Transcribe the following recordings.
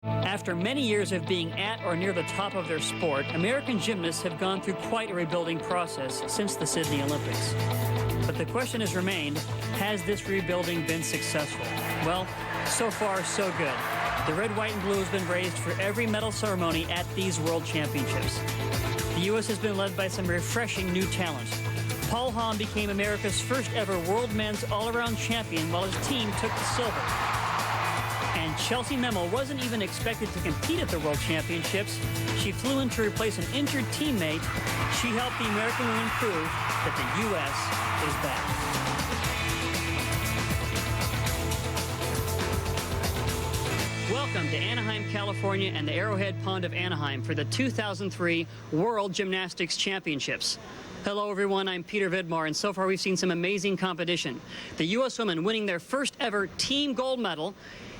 After many years of being at or near the top of their sport, American gymnasts have gone through quite a rebuilding process since the Sydney Olympics. But the question has remained, has this rebuilding been successful? Well, so far, so good. The red, white, and blue has been raised for every medal ceremony at these World Championships. The U.S. has been led by some refreshing new talent. Paul Hahn became America's first ever world men's all-around champion while his team took the silver. And Chelsea Memel wasn't even expected to compete at the World Championships. She flew in to replace an injured teammate. She helped the American women prove that the U.S. is back. Welcome to Anaheim, California and the Arrowhead Pond of Anaheim for the 2003 World Gymnastics Championships. Hello everyone, I'm Peter Vidmar, and so far we've seen some amazing competition. The U.S. women winning their first ever team gold medal,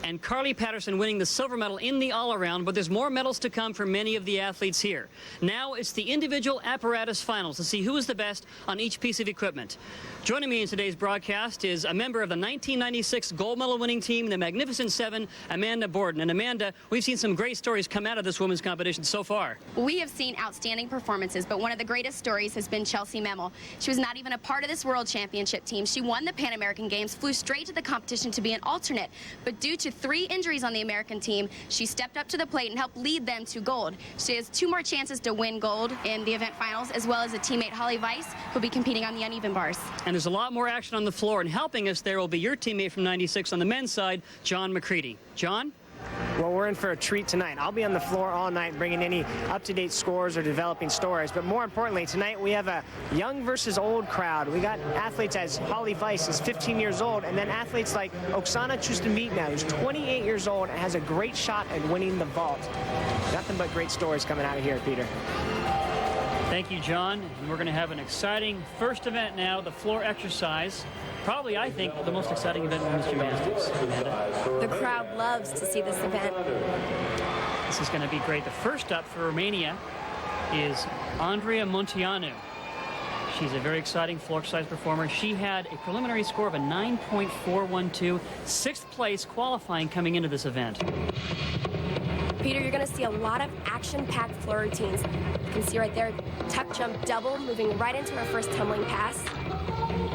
and Carly Patterson winning the silver medal in the all-around, but there's more medals to come for many of the athletes here. Now it's the individual apparatus finals to see who is the best on each piece of equipment. Joining me in today's broadcast is a member of the 1996 gold medal winning team, the Magnificent Seven, Amanda Borden. And Amanda, we've seen some great stories come out of this women's competition so far. We have seen outstanding performances, but one of the greatest stories has been Chelsea Memel. She was not even a part of this World Championship team. She won the Pan American Games, flew straight to the competition to be an alternate, but due to 3 injuries on the American team, she stepped up to the plate and helped lead them to gold. She has 2 more chances to win gold in the event finals, as well as a teammate, Holly Weiss, who will be competing on the uneven bars. And there's a lot more action on the floor, and helping us there will be your teammate from 96 on the men's side, John McCready. John? Well, we're in for a treat tonight. I'll be on the floor all night bringing any up-to-date scores or developing stories. But more importantly, tonight we have a young versus old crowd. We got athletes as Holly Weiss is 15 years old, and then athletes like Oksana Chustovitna, who's 28 years old and has a great shot at winning the vault. Nothing but great stories coming out of here, Peter. Thank you, John. And we're going to have an exciting first event now, the floor exercise. Probably, I think, the most exciting event in women's gymnastics. Amanda? The crowd loves to see this event. This is going to be great. The first up for Romania is Andreea Munteanu. She's a very exciting floor exercise performer. She had a preliminary score of a 9.412, 6th place qualifying coming into this event. Peter, you're going to see a lot of action-packed floor routines. You can see right there, tuck jump double, moving right into her first tumbling pass.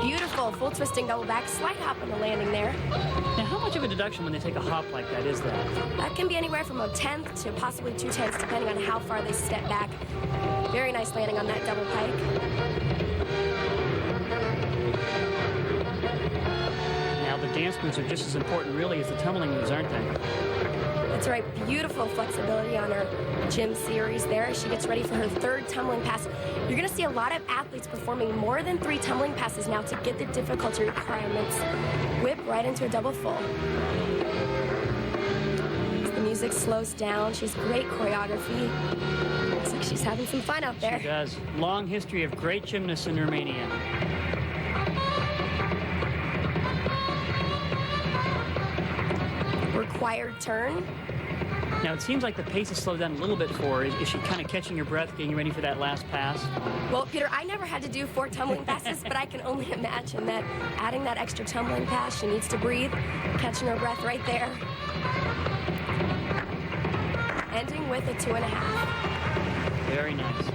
Beautiful full twisting double back, slight hop on the landing there. Now, how much of a deduction when they take a hop like that is that? That can be anywhere from a 1/10 to possibly 2/10, depending on how far they step back. Very nice landing on that double pike. Now, the dance moves are just as important, really, as the tumbling moves, aren't they? That's right, beautiful flexibility on her gym series there. She gets ready for her 3rd tumbling pass. You're going to see a lot of athletes performing more than 3 tumbling passes now to get the difficulty requirements. Whip right into a double full. As the music slows down, she's great choreography. Looks like she's having some fun out there. She does. Long history of great gymnasts in Romania. Required turn. Now, it seems like the pace has slowed down a little bit for her. Is she kind of catching her breath, getting ready for that last pass? Well, Peter, I never had to do 4 tumbling passes, but I can only imagine that adding that extra tumbling pass, she needs to breathe, catching her breath right there. Ending with a 2.5. Very nice.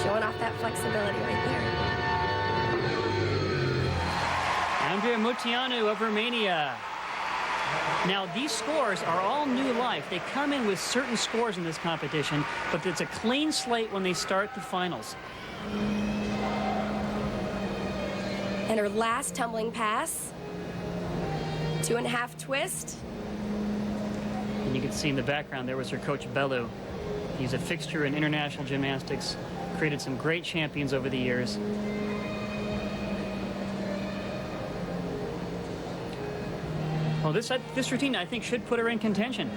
Showing off that flexibility right there. Andreea Munteanu of Romania. Now, these scores are all new life. They come in with certain scores in this competition, but it's a clean slate when they start the finals. And her last tumbling pass, 2.5 twist. And you can see in the background there was her coach, Belu. He's a fixture in international gymnastics, created some great champions over the years. Well, this routine, I think, should put her in contention.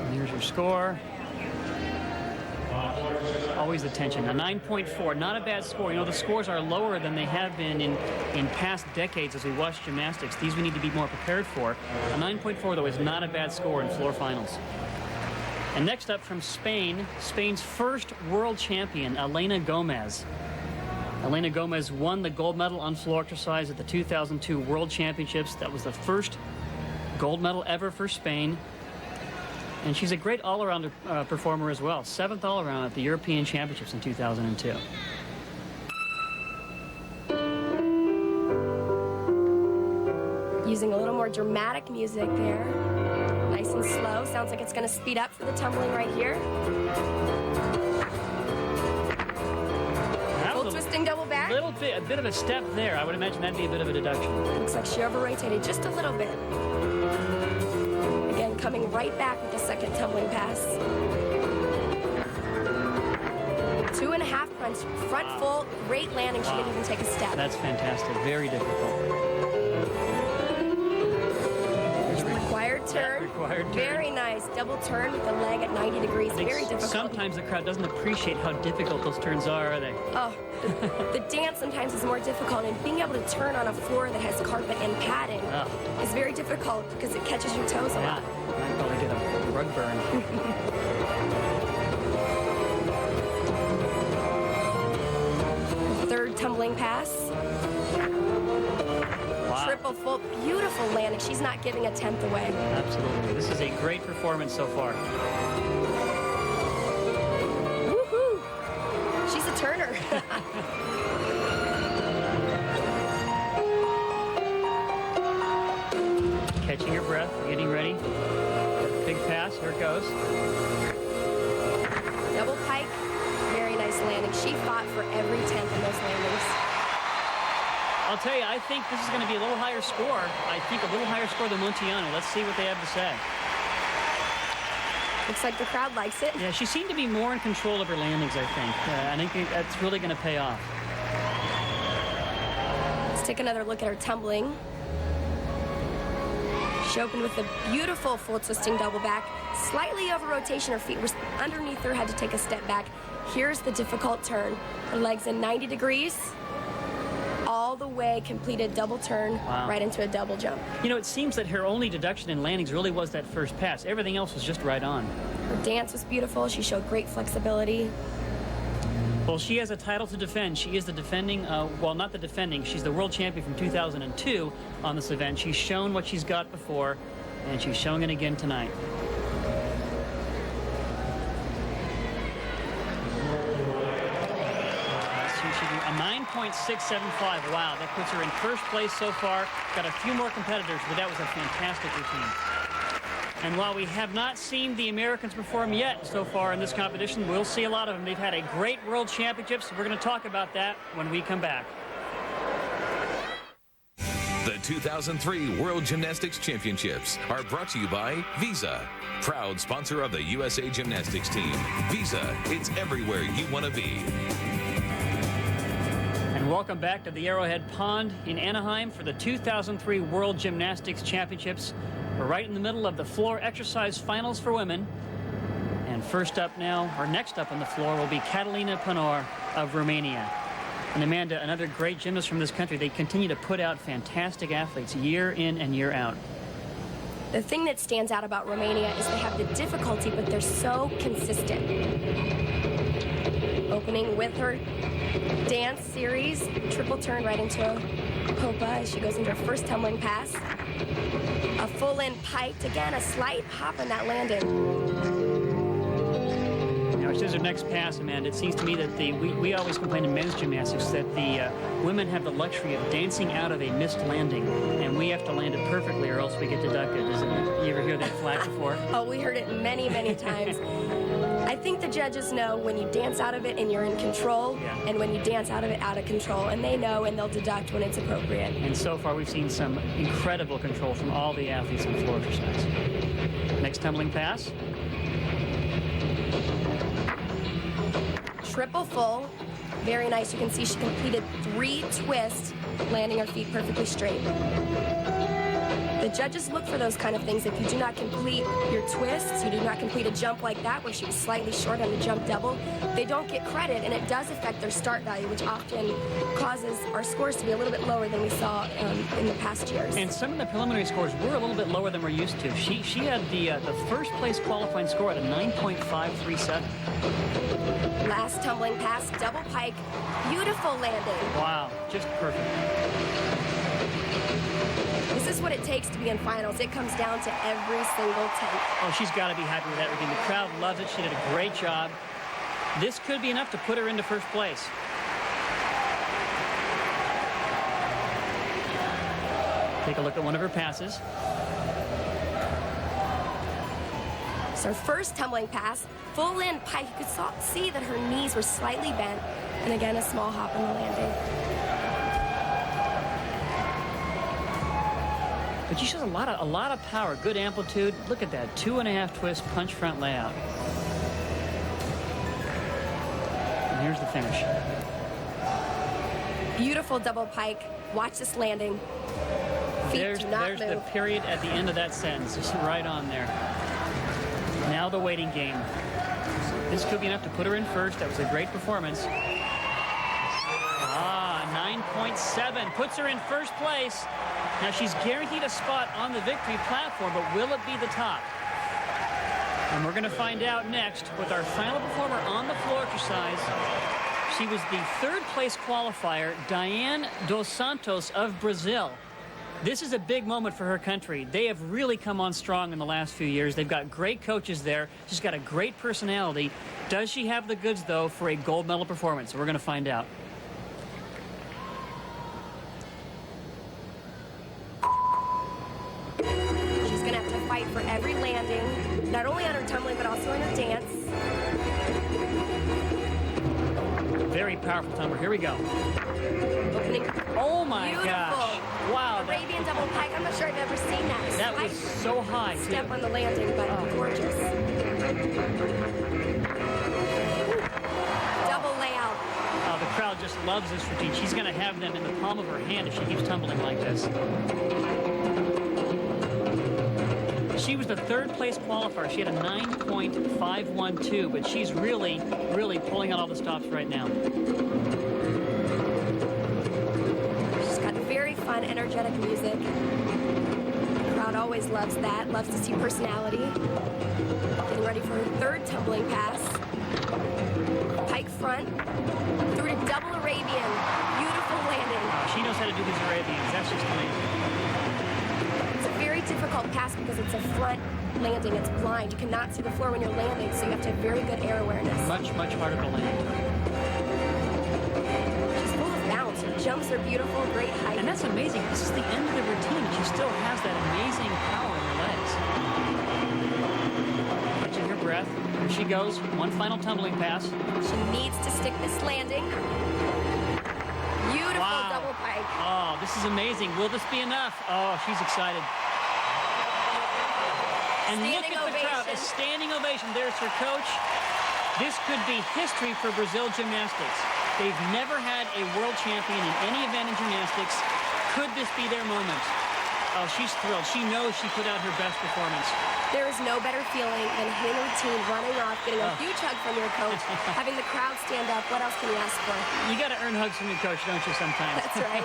And here's her score. Always the tension. A 9.4, not a bad score. You know, the scores are lower than they have been in past decades as we watch gymnastics. These we need to be more prepared for. A 9.4, though, is not a bad score in floor finals. And next up from Spain, Spain's first world champion, Elena Gomez. Elena Gomez won the gold medal on floor exercise at the 2002 World Championships. That was the first gold medal ever for Spain. And she's a great all-around performer as well. 7th all-around at the European Championships in 2002. Using a little more dramatic music there. Nice and slow. Sounds like it's going to speed up for the tumbling right here. Full twisting double back. A bit of a step there. I would imagine that'd be a bit of a deduction. Looks like she over-rotated just a little bit. Again, coming right back with the second tumbling pass. 2.5 front full, great landing. She didn't even take a step. That's fantastic. Very difficult. Turn. Very nice. Double turn with the leg at 90 degrees. Very difficult. Sometimes the crowd doesn't appreciate how difficult those turns are they? Oh, the dance sometimes is more difficult, and being able to turn on a floor that has carpet and padding is very difficult because it catches your toes a lot. I'd probably get a rug burn. Third tumbling pass. Triple full, beautiful landing. She's not giving a 10th away. Absolutely. This is a great performance so far. Woohoo! She's a turner. Catching her breath, getting ready. Big pass, here it goes. Double pike, very nice landing. She fought for every 10th in those landings. I'll tell you, I think this is going to be a little higher score. I think a little higher score than Montiano. Let's see what they have to say. Looks like the crowd likes it. Yeah, she seemed to be more in control of her landings, I think. I think that's really going to pay off. Let's take another look at her tumbling. She opened with a beautiful full twisting double back. Slightly over rotation, her feet were underneath her, had to take a step back. Here's the difficult turn. Her legs in 90 degrees. All the way, completed double turn, right into a double jump. You know, it seems that her only deduction in landings really was that first pass. Everything else was just right on. Her dance was beautiful. She showed great flexibility. Well, she has a title to defend. She is the defending, well, not the defending. She's the world champion from 2002 on this event. She's shown what she's got before, and she's showing it again tonight. A 9.675. Wow, that puts her in first place so far. Got a few more competitors, but that was a fantastic routine. And while we have not seen the Americans perform yet so far in this competition, we'll see a lot of them. They've had a great World Championships. We're going to talk about that when we come back. The 2003 World Gymnastics Championships are brought to you by Visa, proud sponsor of the USA Gymnastics team. Visa, it's everywhere you want to be. And welcome back to the Arrowhead Pond in Anaheim for the 2003 World Gymnastics Championships. We're right in the middle of the floor exercise finals for women. And first up now, or next up on the floor, will be Catalina Panor of Romania. And Amanda, another great gymnast from this country. They continue to put out fantastic athletes year in and year out. The thing that stands out about Romania is they have the difficulty, but they're so consistent. Opening with her dance series, triple turn right into a popa as she goes into her first tumbling pass. A full in piked, again, a slight hop in that landing. Now, as her next pass, Amanda, it seems to me that we always complain in men's gymnastics that the women have the luxury of dancing out of a missed landing, and we have to land it perfectly or else we get deducted. You ever hear that flag before? Oh, we heard it many, many times. I think the judges know when you dance out of it and you're in control, and when you dance out of it out of control, and they know and they'll deduct when it's appropriate. And so far we've seen some incredible control from all the athletes in floor exercise. Next tumbling pass. Triple full. Very nice. You can see she completed 3 twists, landing her feet perfectly straight. The judges look for those kind of things. If you do not complete your twists, you do not complete a jump like that, where she was slightly short on the jump double, they don't get credit, and it does affect their start value, which often causes our scores to be a little bit lower than we saw in the past years. And some of the preliminary scores were a little bit lower than we're used to. She had the first place qualifying score at a 9.537. Last tumbling pass, double pike, beautiful landing. Wow, just perfect. This is what it takes to be in finals. It comes down to every single tenth. Oh, she's got to be happy with that routine. The crowd loves it. She did a great job. This could be enough to put her into first place. Take a look at one of her passes. So her first tumbling pass, full in pike. You could see that her knees were slightly bent. And again, a small hop on the landing. But she shows a lot of power, good amplitude. Look at that, 2.5 twist punch front layout. And here's the finish. Beautiful double pike. Watch this landing. Feet There's do not the move. period at the end of that sentence, just right on there. Now the waiting game. This could be enough to put her in first. That was a great performance. 9.7 puts her in first place. Now she's guaranteed a spot on the victory platform, but will it be the top? And we're going to find out next with our final performer on the floor exercise. She was the third place qualifier, Diane dos Santos of Brazil. This is a big moment for her country. They have really come on strong in the last few years. They've got great coaches there. She's got a great personality. Does she have the goods, though, for a gold medal performance? We're going to find out. She's going to have to fight for every landing, not only on her tumbling, but also on her dance. Very powerful tumbler. Here we go. Opening. Oh, my Beautiful. gosh. Wow. Arabian double pike. I'm not sure I've ever seen that. That was so high, too. Step on the landing, but gorgeous. Double layout. Oh, the crowd just loves this routine. She's going to have them in the palm of her hand if she keeps tumbling like this. She was the third place qualifier. She had a 9.512, but she's really pulling out all the stops right now. She's got very fun, energetic music. The crowd always loves that, loves to see personality. Getting ready for her third tumbling pass. Pike front, through to double Arabian. Beautiful landing. She knows how to do these Arabians. That's just amazing. It's a very difficult pass because it's a front landing. It's blind. You cannot see the floor when you're landing, so you have to have very good air awareness. Much harder to land. She's full of bounce. Her jumps are beautiful, great height. And that's amazing. This is the end of the routine. She still has that amazing power in her legs. Catching her breath. Here she goes. One final tumbling pass. She needs to stick this landing. Beautiful double pike. Oh, this is amazing. Will this be enough? Oh, she's excited. And look at the crowd. A standing ovation. There's her coach. This could be history for Brazil gymnastics. They've never had a world champion in any event in gymnastics. Could this be their moment? Oh, she's thrilled. She knows she put out her best performance. There is no better feeling than hitting a routine, running off, getting a huge hug from your coach, having the crowd stand up. What else can you ask for? You got to earn hugs from your coach, don't you, sometimes? That's right.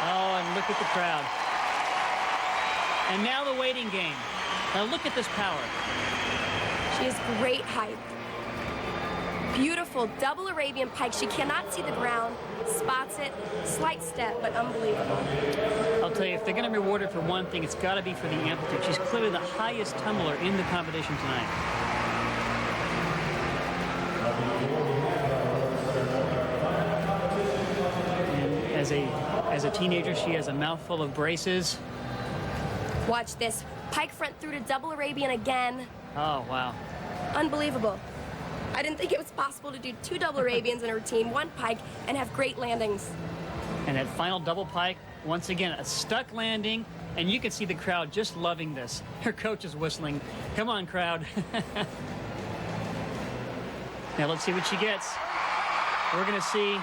Oh, and look at the crowd. And now the waiting game. Now look at this power. She has great height. Beautiful double Arabian pike. She cannot see the ground, spots it, slight step, but unbelievable. I'll tell you, if they're going to reward her for one thing, it's got to be for the amplitude. She's clearly the highest tumbler in the competition tonight. And as a teenager, she has a mouthful of braces. Watch this. Pike front through to double Arabian again. Oh, wow. Unbelievable. I didn't think it was possible to do two double Arabians in a routine, one pike, and have great landings. And that final double pike, once again, a stuck landing, and you can see the crowd just loving this. Her coach is whistling. Come on, crowd. Now let's see what she gets. We're going to see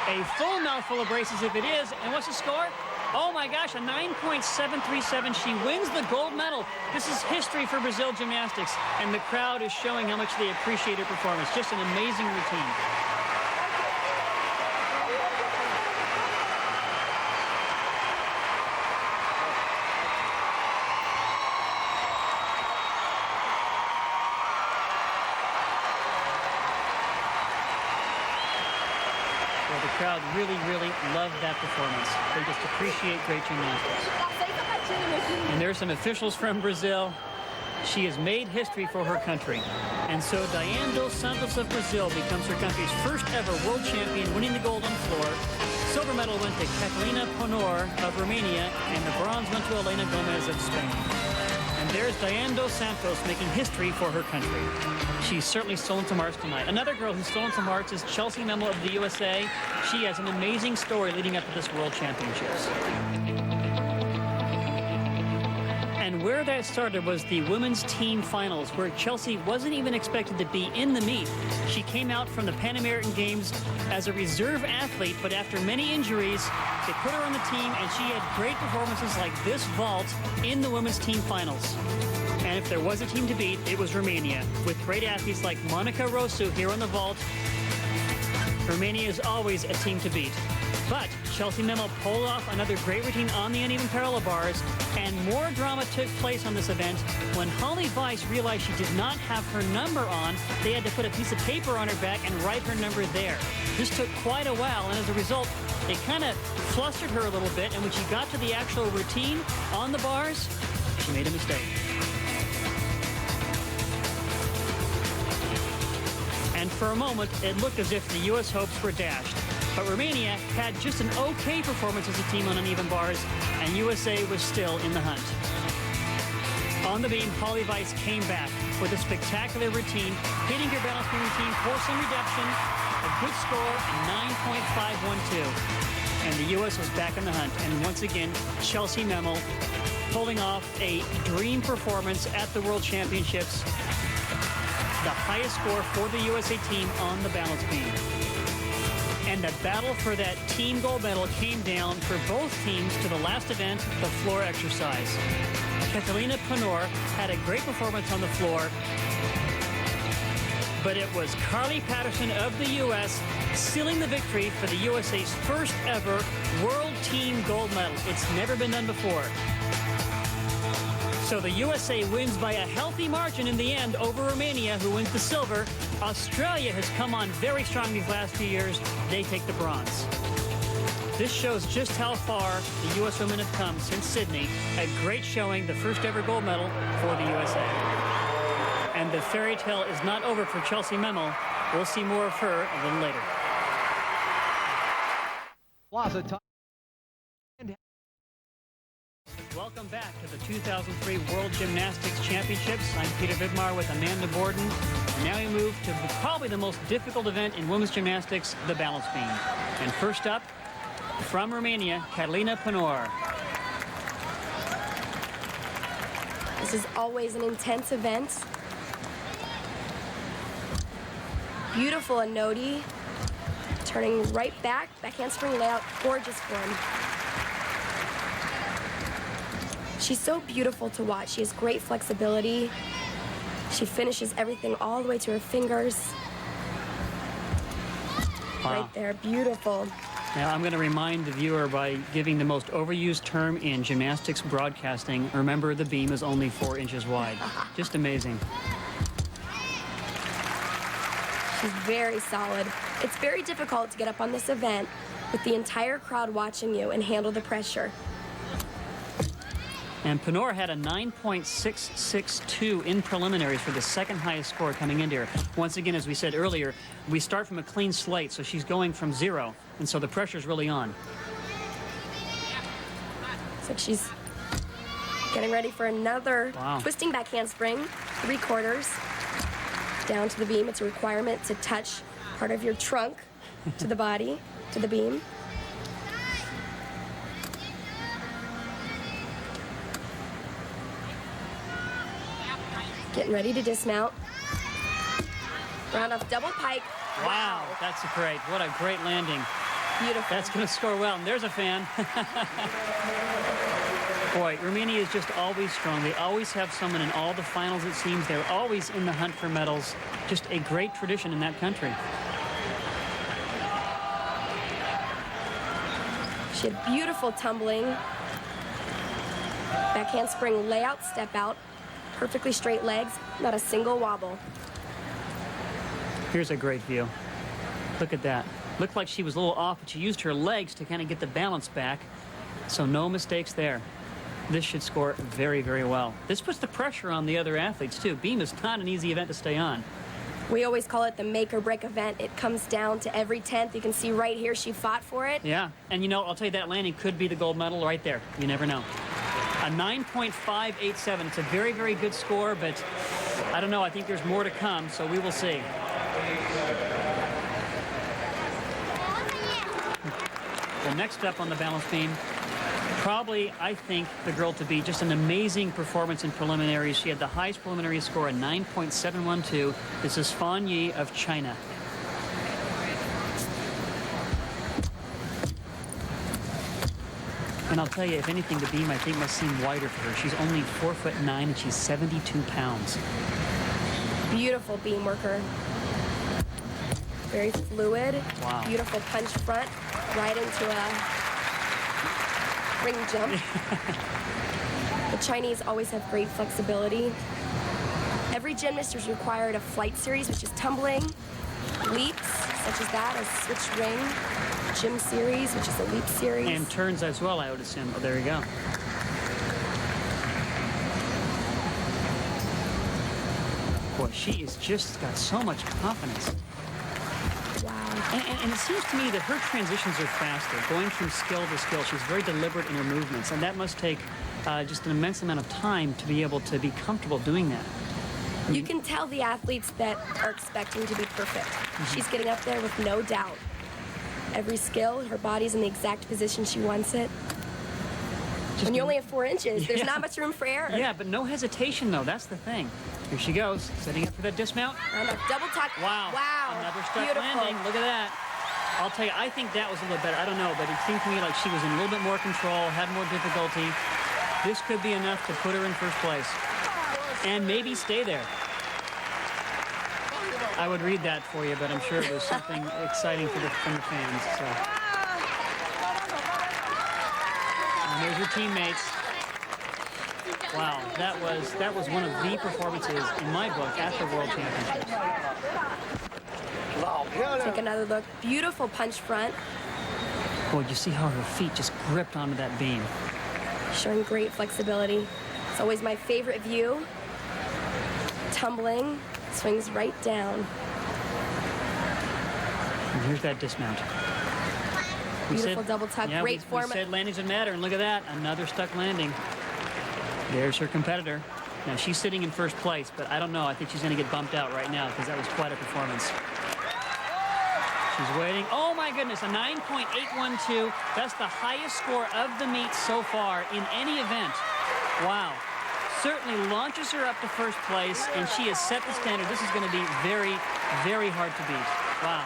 a full mouthful of braces if it is. And what's the score? Oh my gosh, a 9.737. She wins the gold medal. This is history for Brazil gymnastics, and the crowd is showing how much they appreciate her performance. Just an amazing routine. Well, the crowd really, really loved that performance. They just appreciate great gymnastics. And there's some officials from Brazil. She has made history for her country. And so Diane dos Santos of Brazil becomes her country's first ever world champion, winning the gold on the floor. Silver medal went to Catalina Ponor of Romania, and the bronze went to Elena Gomez of Spain. And there's Diane dos Santos making history for her country. She's certainly stolen some hearts tonight. Another girl who's stolen some hearts is Chelsea Memel of the USA. She has an amazing story leading up to this World Championships. And where that started was the women's team finals, where Chelsea wasn't even expected to be in the meet. She came out from the Pan American Games as a reserve athlete, but after many injuries, they put her on the team, and she had great performances like this vault in the women's team finals. And if there was a team to beat, it was Romania, with great athletes like Monica Rosu here on the vault. Romania is always a team to beat. But Chelsea Memel pulled off another great routine on the uneven parallel bars, and more drama took place on this event. When Holly Weiss realized she did not have her number on, they had to put a piece of paper on her back and write her number there. This took quite a while, and as a result, it kind of flustered her a little bit, and when she got to the actual routine on the bars, she made a mistake. And for a moment, it looked as if the U.S. hopes were dashed. But Romania had just an okay performance as a team on uneven bars, and USA was still in the hunt. On the beam, Holly Weiss came back with a spectacular routine, hitting her balance beam routine for some redemption, a good score, 9.512. And the U.S. was back in the hunt, and once again, Chelsea Memel pulling off a dream performance at the World Championships, the highest score for the USA team on the balance beam. And the battle for that team gold medal came down for both teams to the last event, the floor exercise. Catalina Ponor had a great performance on the floor, but it was Carly Patterson of the U.S. sealing the victory for the USA's first ever world team gold medal. It's never been done before. So the USA wins by a healthy margin in the end over Romania, who wins the silver. Australia has come on very strong these last few years. They take the bronze. This shows just how far the U.S. women have come since Sydney. A great showing, the first ever gold medal for the USA. And the fairy tale is not over for Chelsea Memel. We'll see more of her a little later. Welcome back to the 2003 World Gymnastics Championships. I'm Peter Vidmar with Amanda Borden. And now we move to probably the most difficult event in women's gymnastics, the balance beam. And first up, from Romania, Catalina Ponor. This is always an intense event. Beautiful Anodi, turning right back, backhand spring layout, gorgeous form. She's so beautiful to watch. She has great flexibility. She finishes everything all the way to her fingers. Wow. Right there, beautiful. Now, I'm going to remind the viewer by giving the most overused term in gymnastics broadcasting. Remember, the beam is only 4 inches wide. Just amazing. She's very solid. It's very difficult to get up on this event with the entire crowd watching you and handle the pressure. And Ponor had a 9.662 in preliminaries for the second highest score coming into here. Once again, as we said earlier, we start from a clean slate, so she's going from 0, and so the pressure's really on. So she's getting ready for another twisting back handspring, 3/4 down to the beam. It's a requirement to touch part of your trunk to the body, to the beam. Getting ready to dismount. Round off double pike. Wow, that's great. What a great landing. Beautiful. That's going to score well. And there's a fan. Boy, Romania is just always strong. They always have someone in all the finals, it seems. They're always in the hunt for medals. Just a great tradition in that country. She had beautiful tumbling. Back handspring layout, step out. Perfectly straight legs, not a single wobble. Here's a great view. Look at that. Looked like she was a little off, but she used her legs to kind of get the balance back. So no mistakes there. This should score very, very well. This puts the pressure on the other athletes, too. Beam is not an easy event to stay on. We always call it the make or break event. It comes down to every 10th. You can see right here she fought for it. Yeah, and you know, I'll tell you, that landing could be the gold medal right there. You never know. A 9.587. It's a very, very good score, but I don't know. I think there's more to come, so we will see. Well, next up on the balance beam, probably, I think, the girl to beat. Just an amazing performance in preliminaries. She had the highest preliminary score, a 9.712. This is Fan Yi of China. And I'll tell you, if anything, the beam, I think, must seem wider for her. She's only 4'9", and she's 72 pounds. Beautiful beam worker. Very fluid. Wow. Beautiful punch front. Right into a ring jump. The Chinese always have great flexibility. Every gymnast is required a flight series, which is tumbling, leaps, such as that, a switch ring, gym series, which is a leap series. And turns as well, I would assume. Oh, there you go. Boy, she is just got so much confidence. Wow. And it seems to me that her transitions are faster, going from skill to skill. She's very deliberate in her movements, and that must take just an immense amount of time to be able to be comfortable doing that. You can tell the athletes that are expecting to be perfect. She's getting up there with no doubt. Every skill, her body's in the exact position she wants it. When you only have 4 inches, there's not much room for error. Yeah, but no hesitation, though. That's the thing. Here she goes, setting up for that dismount. And a double tuck. Wow. Wow. Another stuck Beautiful. landing. Look at that. I'll tell you, I think that was a little better. I don't know, but it seemed to me like she was in a little bit more control, had more difficulty. This could be enough to put her in first place. And maybe stay there. I would read that for you, but I'm sure it was something exciting from the fans. So. And there's your teammates. Wow, that was one of the performances in my book at the World Championships. Take another look. Beautiful punch front. Boy, you see how her feet just gripped onto that beam. Showing great flexibility. It's always my favorite view. Tumbling, swings right down. And here's that dismount. Beautiful double tuck, great form. We said landings would matter, and look at that, another stuck landing. There's her competitor. Now, she's sitting in first place, but I don't know. I think she's going to get bumped out right now because that was quite a performance. She's waiting. Oh, my goodness, a 9.812. That's the highest score of the meet so far in any event. Wow. Certainly launches her up to first place, and she has set the standard. This is going to be very, very hard to beat. Wow.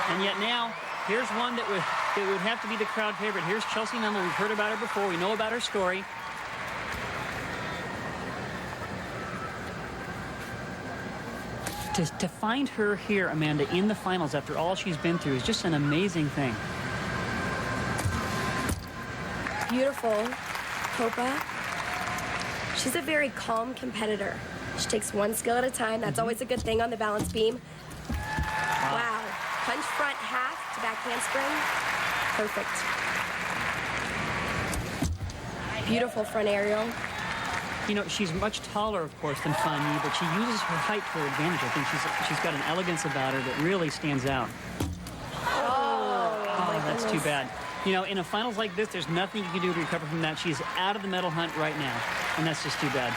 And yet now, here's one that would have to be the crowd favorite. Here's Chelsea Memel. We've heard about her before. We know about her story. To find her here, Amanda, in the finals after all she's been through is just an amazing thing. Beautiful. Copa. She's a very calm competitor. She takes one skill at a time. That's always a good thing on the balance beam. Wow. Punch front half to back handspring. Perfect. Beautiful front aerial. You know, she's much taller, of course, than Fan Yi, but she uses her height to her advantage. I think she's got an elegance about her that really stands out. Oh, that's too bad. You know, in a finals like this, there's nothing you can do to recover from that. She's out of the medal hunt right now, and that's just too bad.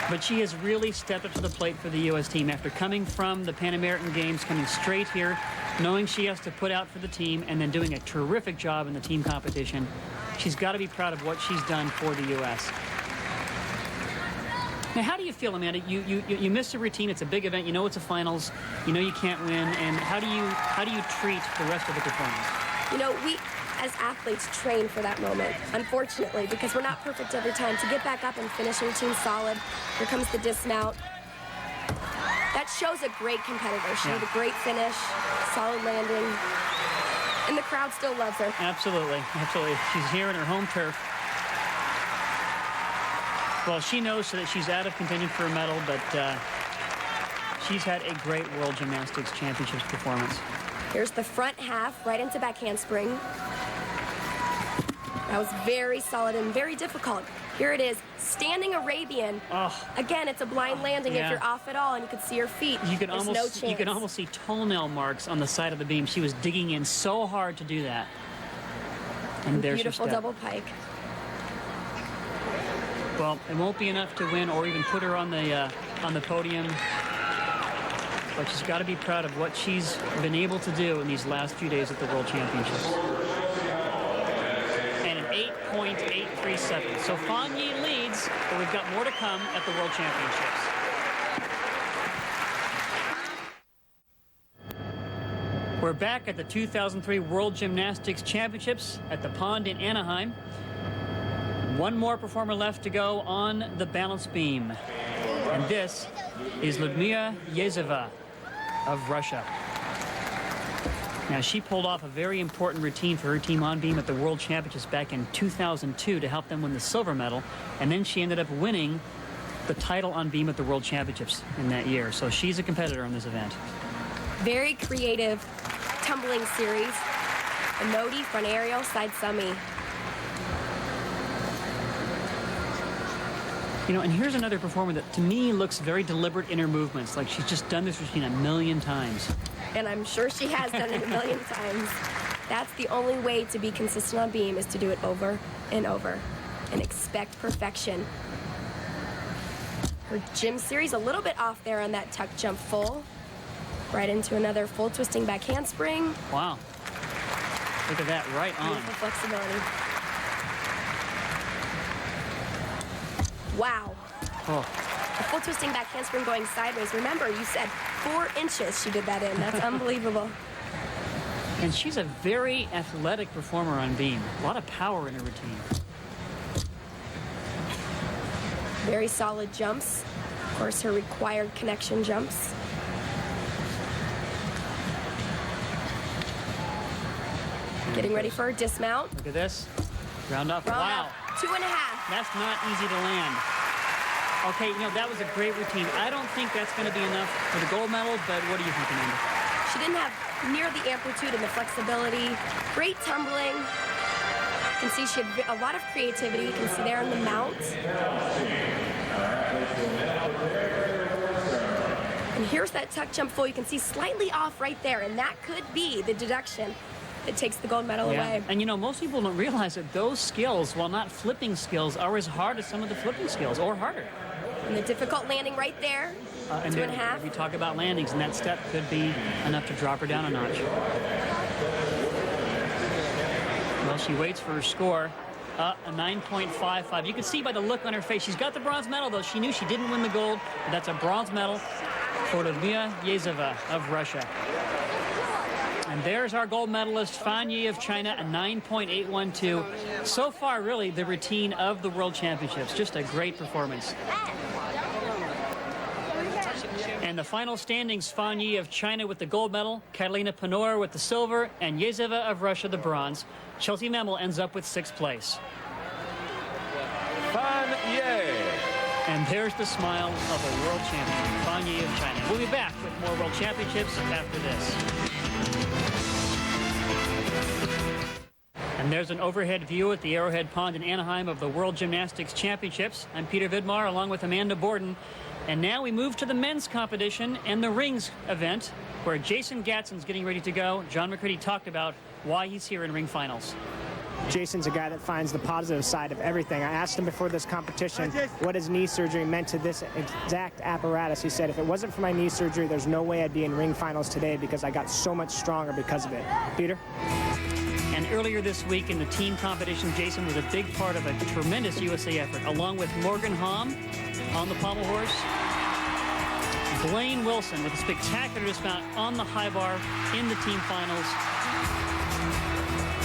But she has really stepped up to the plate for the U.S. team after coming from the Pan American Games, coming straight here, knowing she has to put out for the team, and then doing a terrific job in the team competition. She's got to be proud of what she's done for the U.S. Now, how do you feel, Amanda? You miss a routine. It's a big event. You know it's a finals. You know you can't win. And how do you treat the rest of the performance? You know, we as athletes train for that moment, unfortunately, because we're not perfect every time. To get back up and finish a routine solid, here comes the dismount. That shows a great competitor. She had a great finish, solid landing, and the crowd still loves her. Absolutely, absolutely. She's here in her home turf. Well, she knows that she's out of contention for a medal, but she's had a great World Gymnastics Championships performance. Here's the front half, right into back handspring. That was very solid and very difficult. Here it is, standing Arabian. Oh. Again, it's a blind landing if you're off at all, and you can see her feet. You can There's no chance. You can almost see toenail marks on the side of the beam. She was digging in so hard to do that. And there's beautiful her step. double pike. Well, it won't be enough to win or even put her on the podium. But she's got to be proud of what she's been able to do in these last few days at the World Championships. And an 8.837. So Fan Yi leads, but we've got more to come at the World Championships. We're back at the 2003 World Gymnastics Championships at the Pond in Anaheim. One more performer left to go on the balance beam. And this is Lyudmila Yezeva of Russia. Now, she pulled off a very important routine for her team on beam at the World Championships back in 2002 to help them win the silver medal. And then she ended up winning the title on beam at the World Championships in that year. So she's a competitor in this event. Very creative tumbling series. A nodi, front aerial, side summy. You know, and here's another performer that, to me, looks very deliberate in her movements, like she's just done this routine a million times. And I'm sure she has done it a million times. That's the only way to be consistent on beam, is to do it over and over and expect perfection. Her gym series a little bit off there on that tuck jump full. Right into another full twisting back handspring. Wow. Look at that, right on. Beautiful flexibility. Wow. Oh. A full twisting back handspring going sideways. Remember, you said 4 inches she did that in. That's unbelievable. And she's a very athletic performer on beam. A lot of power in her routine. Very solid jumps. Of course, her required connection jumps. Getting ready for her dismount. Look at this. Round off. Round Wow. up. 2.5. That's not easy to land. Okay, you know, that was a great routine. I don't think that's going to be enough for the gold medal, but what do you think, Amanda? She didn't have near the amplitude and the flexibility. Great tumbling. You can see she had a lot of creativity. You can see there on the mount. And here's that tuck jump full. You can see slightly off right there, and that could be the deduction that takes the gold medal away. And you know, most people don't realize that those skills, while not flipping skills, are as hard as some of the flipping skills, or harder. And the difficult landing right there, and 2.5. We talk about landings, and that step could be enough to drop her down a notch. Well, she waits for her score. A 9.55. You can see by the look on her face, she's got the bronze medal, though. She knew she didn't win the gold, but that's a bronze medal for Lyudmila Yezeva of Russia. And there's our gold medalist, Fan Yi of China, a 9.812. So far, really, the routine of the World Championships. Just a great performance. And the final standings, Fan Yi of China with the gold medal, Catalina Panor with the silver, and Yezeva of Russia the bronze. Chelsea Memel ends up with 6th place. Fan Yi. And there's the smile of a world champion, Fan Yi of China. We'll be back with more World Championships after this. And there's an overhead view at the Arrowhead Pond in Anaheim of the World Gymnastics Championships. I'm Peter Vidmar along with Amanda Borden. And now we move to the men's competition and the rings event, where Jason Gadsden's getting ready to go. John McCready talked about why he's here in ring finals. Jason's a guy that finds the positive side of everything. I asked him before this competition what his knee surgery meant to this exact apparatus. He said, if it wasn't for my knee surgery, there's no way I'd be in ring finals today because I got so much stronger because of it. Peter? And earlier this week in the team competition, Jason was a big part of a tremendous USA effort, along with Morgan Hamm on the pommel horse. Blaine Wilson with a spectacular dismount on the high bar in the team finals.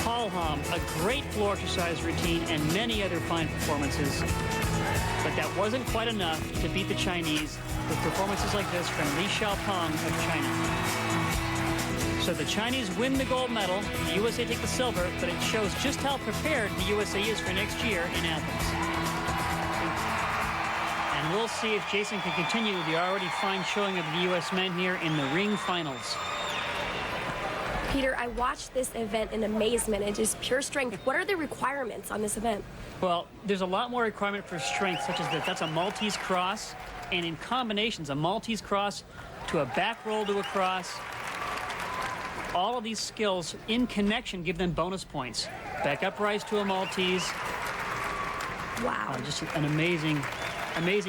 Paul Hom, a great floor exercise routine, and many other fine performances. But that wasn't quite enough to beat the Chinese with performances like this from Li Xiaopeng of China. So the Chinese win the gold medal, the USA take the silver, but it shows just how prepared the USA is for next year in Athens. And we'll see if Jason can continue the already fine showing of the U.S. men here in the ring finals. Peter, I watched this event in amazement and just pure strength. What are the requirements on this event? Well, there's a lot more requirement for strength, such as that's a Maltese cross, and in combinations, a Maltese cross to a back roll to a cross. All of these skills in connection give them bonus points. Back uprise to a Maltese. Wow. Just an amazing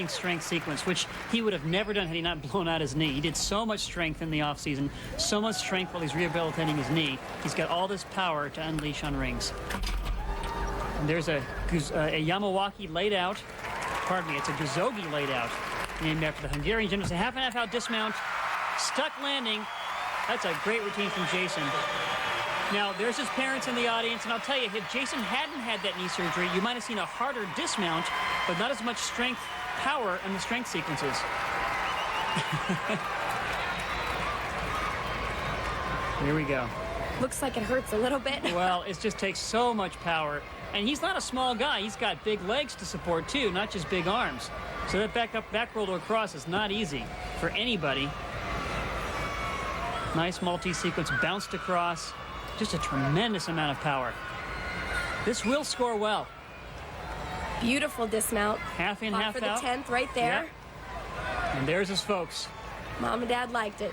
strength sequence, which he would have never done had he not blown out his knee. He did so much strength in the offseason, so much strength while he's rehabilitating his knee. He's got all this power to unleash on rings. And there's a Yamawaki laid out. Pardon me, it's a Guzogi laid out, named after the Hungarian gymnast. A half and half out dismount, stuck landing. That's a great routine from Jason. Now, there's his parents in the audience, and I'll tell you, if Jason hadn't had that knee surgery, you might have seen a harder dismount, but not as much strength, power in the strength sequences. Here we go. Looks like it hurts a little bit. Well, it just takes so much power. And he's not a small guy. He's got big legs to support, too, not just big arms. So that back roll to a cross is not easy for anybody. Nice multi-sequence, bounced across. Just a tremendous amount of power. This will score well. Beautiful dismount. Half in, half for out. The 10th right there. Yep. And there's his folks. Mom and Dad liked it.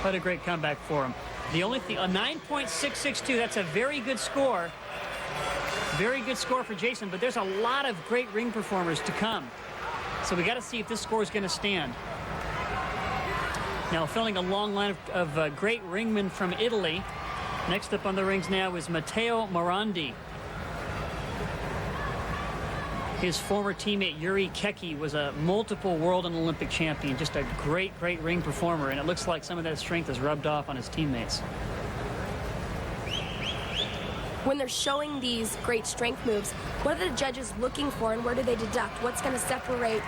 What a great comeback for him. The only thing, a 9.662, that's a very good score. Very good score for Jason, but there's a lot of great ring performers to come. So we got to see if this score is going to stand. Now filling a long line of great ringmen from Italy. Next up on the rings now is Matteo Morandi. His former teammate Yuri Keki was a multiple world and Olympic champion. Just a great ring performer, and it looks like some of that strength has rubbed off on his teammates. When they're showing these great strength moves, what are the judges looking for, and where do they deduct? What's going to separate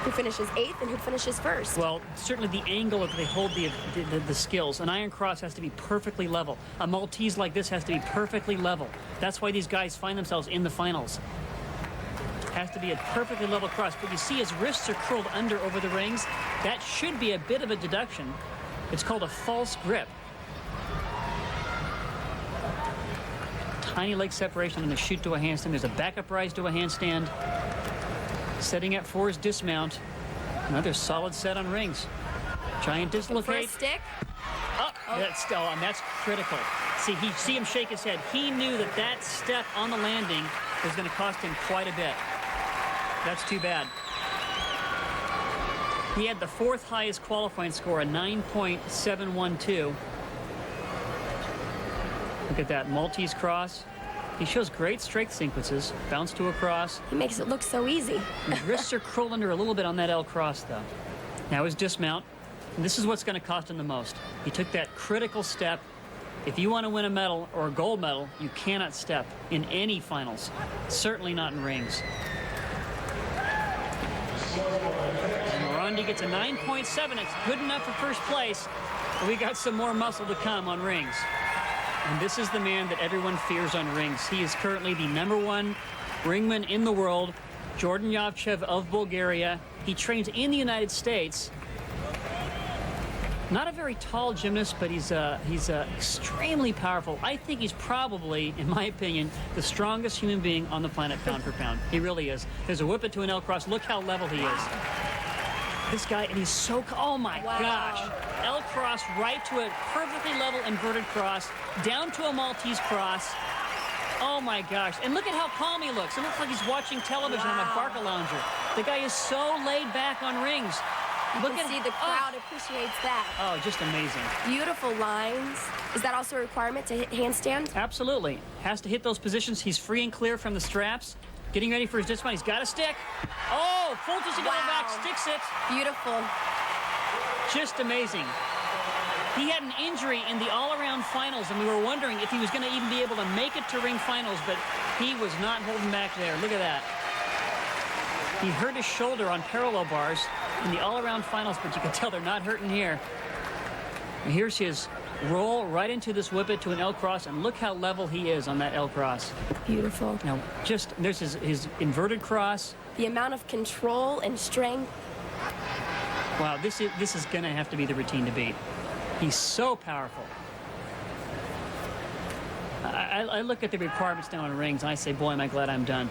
who finishes 8th and who finishes 1st? Well, certainly the angle that they hold the skills. An iron cross has to be perfectly level. A Maltese like this has to be perfectly level. That's why these guys find themselves in the finals. Has to be a perfectly level cross. But you see his wrists are curled under over the rings. That should be a bit of a deduction. It's called a false grip. Tiny leg separation and a shoot to a handstand. There's a backup rise to a handstand. Setting up for his dismount. Another solid set on rings. Giant dislocate. First stick. That's critical. See him shake his head. He knew that step on the landing was going to cost him quite a bit. That's too bad. He had the 4th highest qualifying score, a 9.712. Look at that Maltese cross. He shows great strength sequences. Bounce to a cross. He makes it look so easy. His wrists are curled under a little bit on that L cross, though. Now his dismount. And this is what's going to cost him the most. He took that critical step. If you want to win a medal or a gold medal, you cannot step in any finals. Certainly not in rings. And Morandi gets a 9.7. It's good enough for first place, but we got some more muscle to come on rings. And this is the man that everyone fears on rings. He is currently the #1 ringman in the world, Jordan Yovchev of Bulgaria. He trains in the United States. Not a very tall gymnast, but he's extremely powerful. I think he's probably, in my opinion, the strongest human being on the planet pound for pound. He really is. There's a whip it to an L cross. Look how level he is. This guy, and he's so, oh my gosh. L cross right to a perfectly level inverted cross, down to a Maltese cross. Oh my gosh. And look at how calm he looks. It looks like he's watching television on a Barca lounger. The guy is so laid back on rings. You can see the crowd appreciates that. Oh, just amazing. Beautiful lines. Is that also a requirement to hit handstand? Absolutely. Has to hit those positions. He's free and clear from the straps. Getting ready for his dismount. He's got a stick. Oh, full twisting double back, sticks it. Beautiful. Just amazing. He had an injury in the all-around finals, and we were wondering if he was going to even be able to make it to ring finals, but he was not holding back there. Look at that. He hurt his shoulder on parallel bars in the all-around finals, but you can tell they're not hurting here. And here's his roll right into this whippet to an L-cross, and look how level he is on that L-cross. Beautiful. Now, there's his inverted cross. The amount of control and strength. Wow, this is going to have to be the routine to beat. He's so powerful. I look at the requirements down on rings, and I say, boy, am I glad I'm done.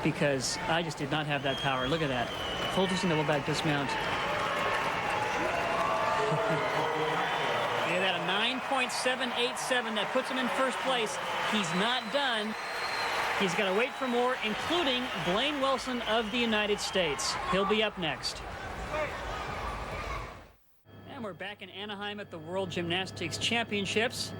Because I just did not have that power. Look at that. Full twisting double back dismount. Look at that, a 9.787. That puts him in first place. He's not done. He's got to wait for more, including Blaine Wilson of the United States. He'll be up next. And we're back in Anaheim at the World Gymnastics Championships.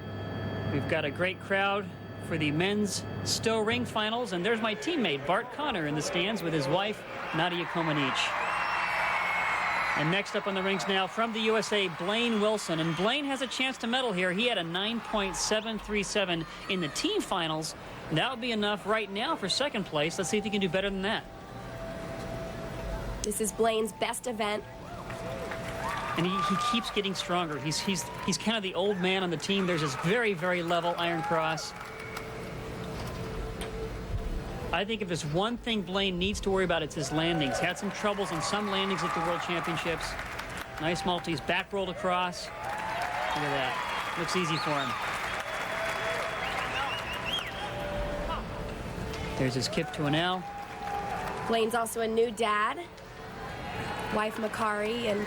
We've got a great crowd for the men's stow ring finals, and there's my teammate Bart Connor in the stands with his wife Nadia Comaneci. And next up on the rings now from the USA, Blaine Wilson, and Blaine has a chance to medal here. He had a 9.737 in the team finals. That would be enough right now for second place. Let's see if he can do better than that. This is Blaine's best event. And he keeps getting stronger. He's kind of the old man on the team. There's this very, very level iron cross. I think if there's one thing Blaine needs to worry about, it's his landings. Had some troubles in some landings at the World Championships. Nice Maltese back rolled across. Look at that. Looks easy for him. There's his kip to an L. Blaine's also a new dad. Wife Makari, and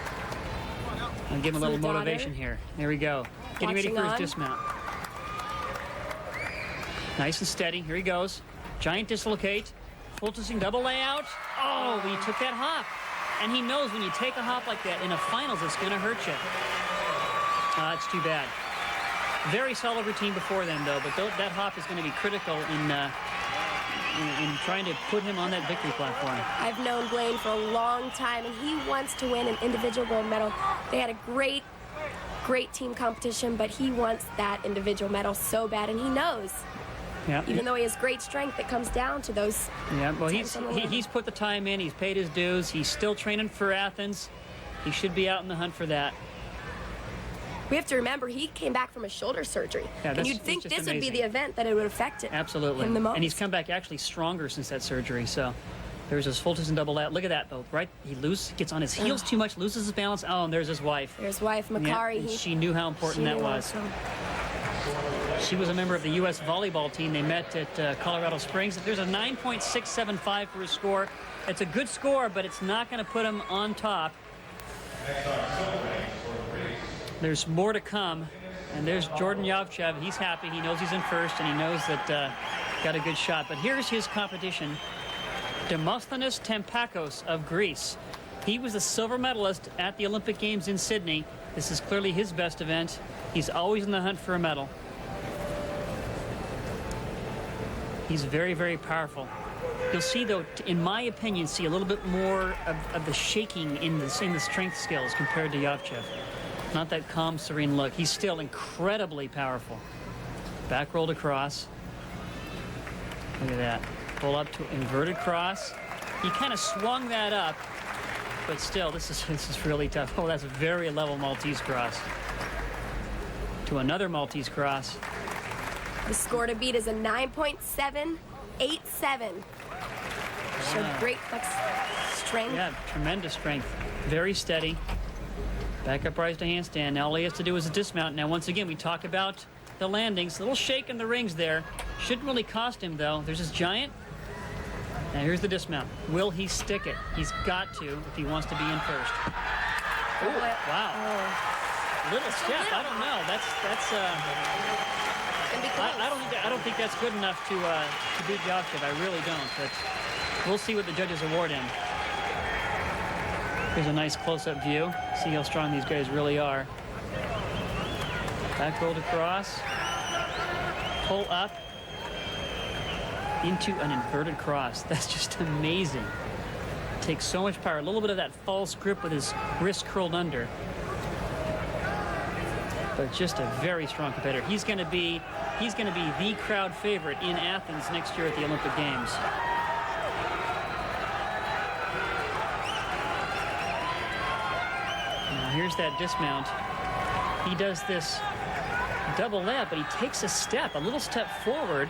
I'll give him a little motivation here. There we go. Getting ready for his dismount. Nice and steady. Here he goes. Giant dislocate. Full twisting double layout. Oh, he took that hop. And he knows when you take a hop like that in a finals, it's going to hurt you. It's too bad. Very solid routine before then, though. But that hop is going to be critical in trying to put him on that victory platform. I've known Blaine for a long time, and he wants to win an individual gold medal. They had a great team competition, but he wants that individual medal so bad, and he knows. Yeah. Even though he has great strength, it comes down to those. Yeah, well, he's put the time in. He's paid his dues. He's still training for Athens. He should be out in the hunt for that. We have to remember, he came back from a shoulder surgery. Yeah, and you'd think this would be the event that it would affect him. Absolutely. The most. And he's come back actually stronger since that surgery. So there's his full twist and double out. Look at that, though, right? He gets on his heels too much, loses his balance. Oh, and there's his wife. There's wife, Makari. Yeah, she knew how important that was. Also. She was a member of the U.S. volleyball team. They met at Colorado Springs. There's a 9.675 for his score. It's a good score, but it's not going to put him on top. There's more to come. And there's Jordan Yovchev. He's happy. He knows he's in first, and he knows that got a good shot. But here's his competition. Demosthenes Tempakos of Greece. He was a silver medalist at the Olympic Games in Sydney. This is clearly his best event. He's always in the hunt for a medal. He's very, very powerful. You'll see, though, in my opinion, see a little bit more of the shaking in the strength skills compared to Yovchev. Not that calm, serene look. He's still incredibly powerful. Back rolled across. Look at that. Pull up to inverted cross. He kind of swung that up, but still, this is really tough. Oh, that's a very level Maltese cross. To another Maltese cross. The score to beat is a 9.787. So great strength. Yeah, tremendous strength. Very steady. Back up rise to handstand. Now all he has to do is a dismount. Now once again, we talk about the landings. A little shake in the rings there. Shouldn't really cost him, though. There's his giant. Now here's the dismount. Will he stick it? He's got to if he wants to be in first. Ooh, wow. Little step. I don't know. I don't think that's good enough to beat Yovchev. I really don't. But we'll see what the judges award him. Here's a nice close-up view. See how strong these guys really are. Back rolled across. Pull up. into an inverted cross. That's just amazing. Takes so much power. A little bit of that false grip with his wrist curled under. But just a very strong competitor. He's going to be the crowd favorite in Athens next year at the Olympic Games. Now here's that dismount. He does this double layup, but he takes a little step forward,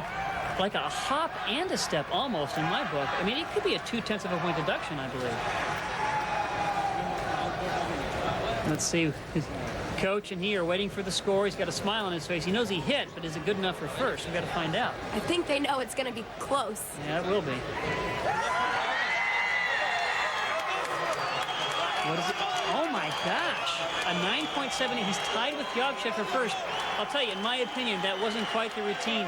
like a hop and a step almost in my book. I mean, it could be a 0.2 of a point deduction, I believe. Let's see. His coach and he are waiting for the score. He's got a smile on his face. He knows he hit, but is it good enough for first? We've got to find out. I think they know it's going to be close. Yeah, it will be. What is it? Oh my gosh. A 9.7. He's tied with Yovchev for first. I'll tell you, in my opinion, that wasn't quite the routine,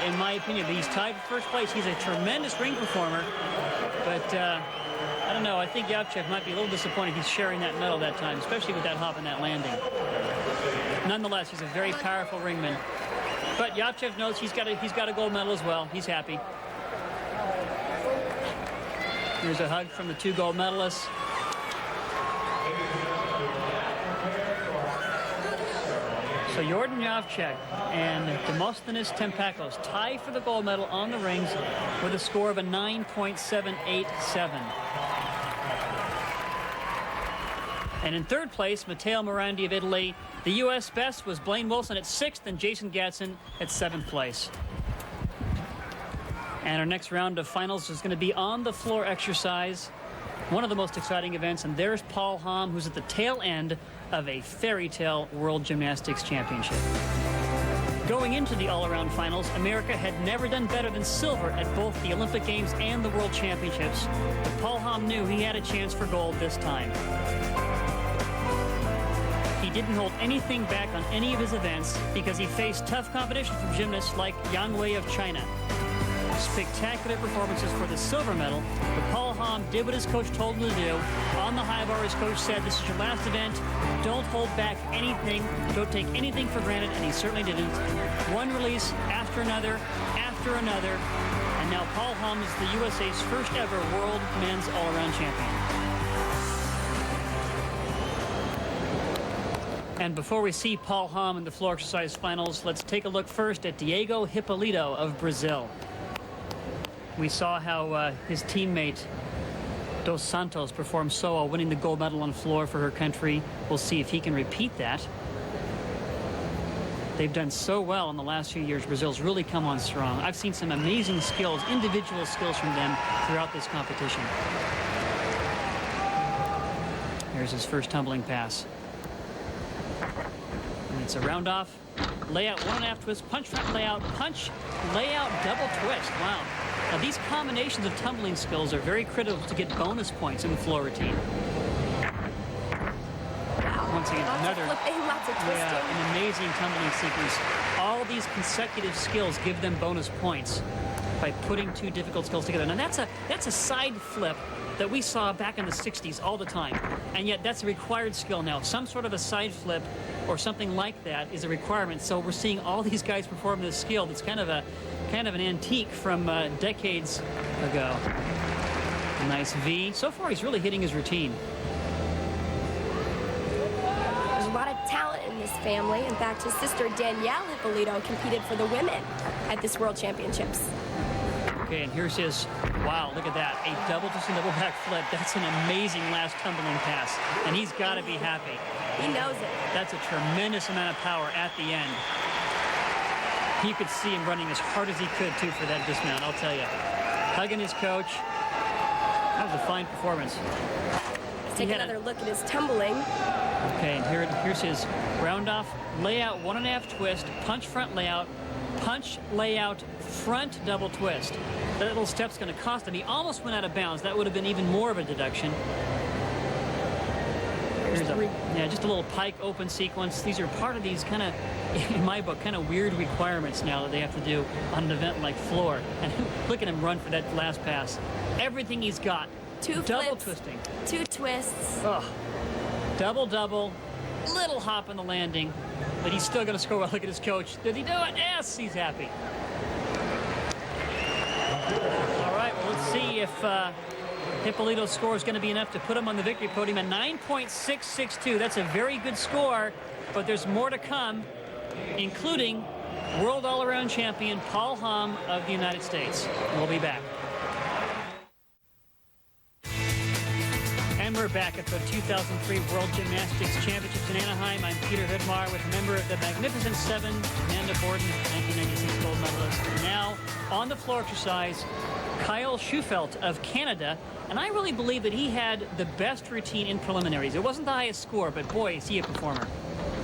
in my opinion. But he's tied for first place. He's a tremendous ring performer. But I don't know. I think Yovchev might be a little disappointed he's sharing that medal that time, especially with that hop and that landing. Nonetheless, he's a very powerful ringman. But Yovchev knows he's got a gold medal as well. He's happy. Here's a hug from the 2 gold medalists. So Jordan Yovchek and Demosthenis Tempakos tie for the gold medal on the rings with a score of a 9.787. And in third place, Matteo Morandi of Italy. The U.S. best was Blaine Wilson at 6th and Jason Gadsden at 7th place. And our next round of finals is going to be on the floor exercise. One of the most exciting events, and there's Paul Hamm, who's at the tail end of a fairy tale World Gymnastics Championship. Going into the all-around finals, America had never done better than silver at both the Olympic Games and the World Championships. But Paul Hamm knew he had a chance for gold this time. He didn't hold anything back on any of his events because he faced tough competition from gymnasts like Yang Wei of China. Spectacular performances for the silver medal, but Paul Hamm did what his coach told him to do. On the high bar, his coach said, "This is your last event. Don't hold back anything. Don't take anything for granted," and he certainly didn't. One release after another, and now Paul Hamm is the USA's first ever world men's all-around champion. And before we see Paul Hamm in the floor exercise finals, let's take a look first at Diego Hipólito of Brazil. We saw how his teammate Dos Santos performed so well, winning the gold medal on the floor for her country. We'll see if he can repeat that. They've done so well in the last few years. Brazil's really come on strong. I've seen some amazing skills, individual skills from them throughout this competition. Here's his first tumbling pass. And it's a round off, layout, 1.5 twist, punch front layout, punch, layout, double twist. Wow. Now these combinations of tumbling skills are very critical to get bonus points in the floor routine. Wow. Once again, Lots of twisting. an amazing tumbling sequence. All these consecutive skills give them bonus points by putting 2 difficult skills together. Now that's a side flip that we saw back in the 60s all the time, and yet that's a required skill now. Some sort of a side flip or something like that is a requirement. So we're seeing all these guys perform this skill that's kind of an antique from decades ago. A nice V. So far, he's really hitting his routine. There's a lot of talent in this family. In fact, his sister Danielle Hipólito competed for the women at this World Championships. Okay, and here's his, wow, look at that. A double twist and double back flip. That's an amazing last tumbling pass. And he's got to be happy. He knows it. That's a tremendous amount of power at the end. You could see him running as hard as he could, too, for that dismount, I'll tell you. Hugging his coach. That was a fine performance. Let's take another look at his tumbling. Okay, and here's his round off, layout, 1.5 twist, punch front layout, punch layout, front double twist. That little step's going to cost him. He almost went out of bounds. That would have been even more of a deduction. Here's just a little pike open sequence. These are part of these kind of, in my book, kind of weird requirements now that they have to do on an event like floor. And look at him run for that last pass. Everything he's got. 2 double flips, twisting. 2 twists. Oh, double, little hop in the landing, but he's still going to score well. Look at his coach. Did he do it? Yes, he's happy. see if Hippolito's score is going to be enough to put him on the victory podium at 9.662. That's a very good score, but there's more to come, including world all-around champion Paul Hamm of the United States. We'll be back. And we're back at the 2003 World Gymnastics Championships in Anaheim. I'm Peter Hoodmar with a member of the Magnificent Seven, Amanda Borden, 1996 gold medalist. Now, on the floor exercise, Kyle Schufelt of Canada. And I really believe that he had the best routine in preliminaries. It wasn't the highest score, but boy, is he a performer.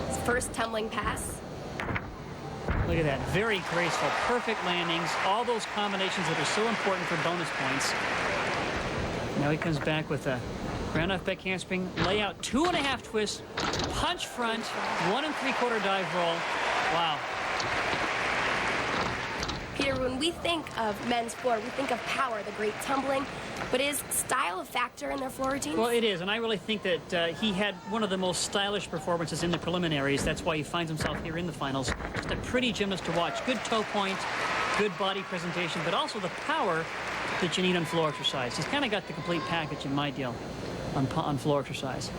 His first tumbling pass. Look at that. Very graceful, perfect landings, all those combinations that are so important for bonus points. Now he comes back with a round off back handspring, layout, 2.5 twists, punch front, 1 3/4 dive roll. Wow. Peter, when we think of men's floor, we think of power, the great tumbling, but is style a factor in their floor routines? Well, it is, and I really think that he had one of the most stylish performances in the preliminaries. That's why he finds himself here in the finals. Just a pretty gymnast to watch. Good toe point, good body presentation, but also the power that you need on floor exercise. He's kind of got the complete package in my deal on floor exercise.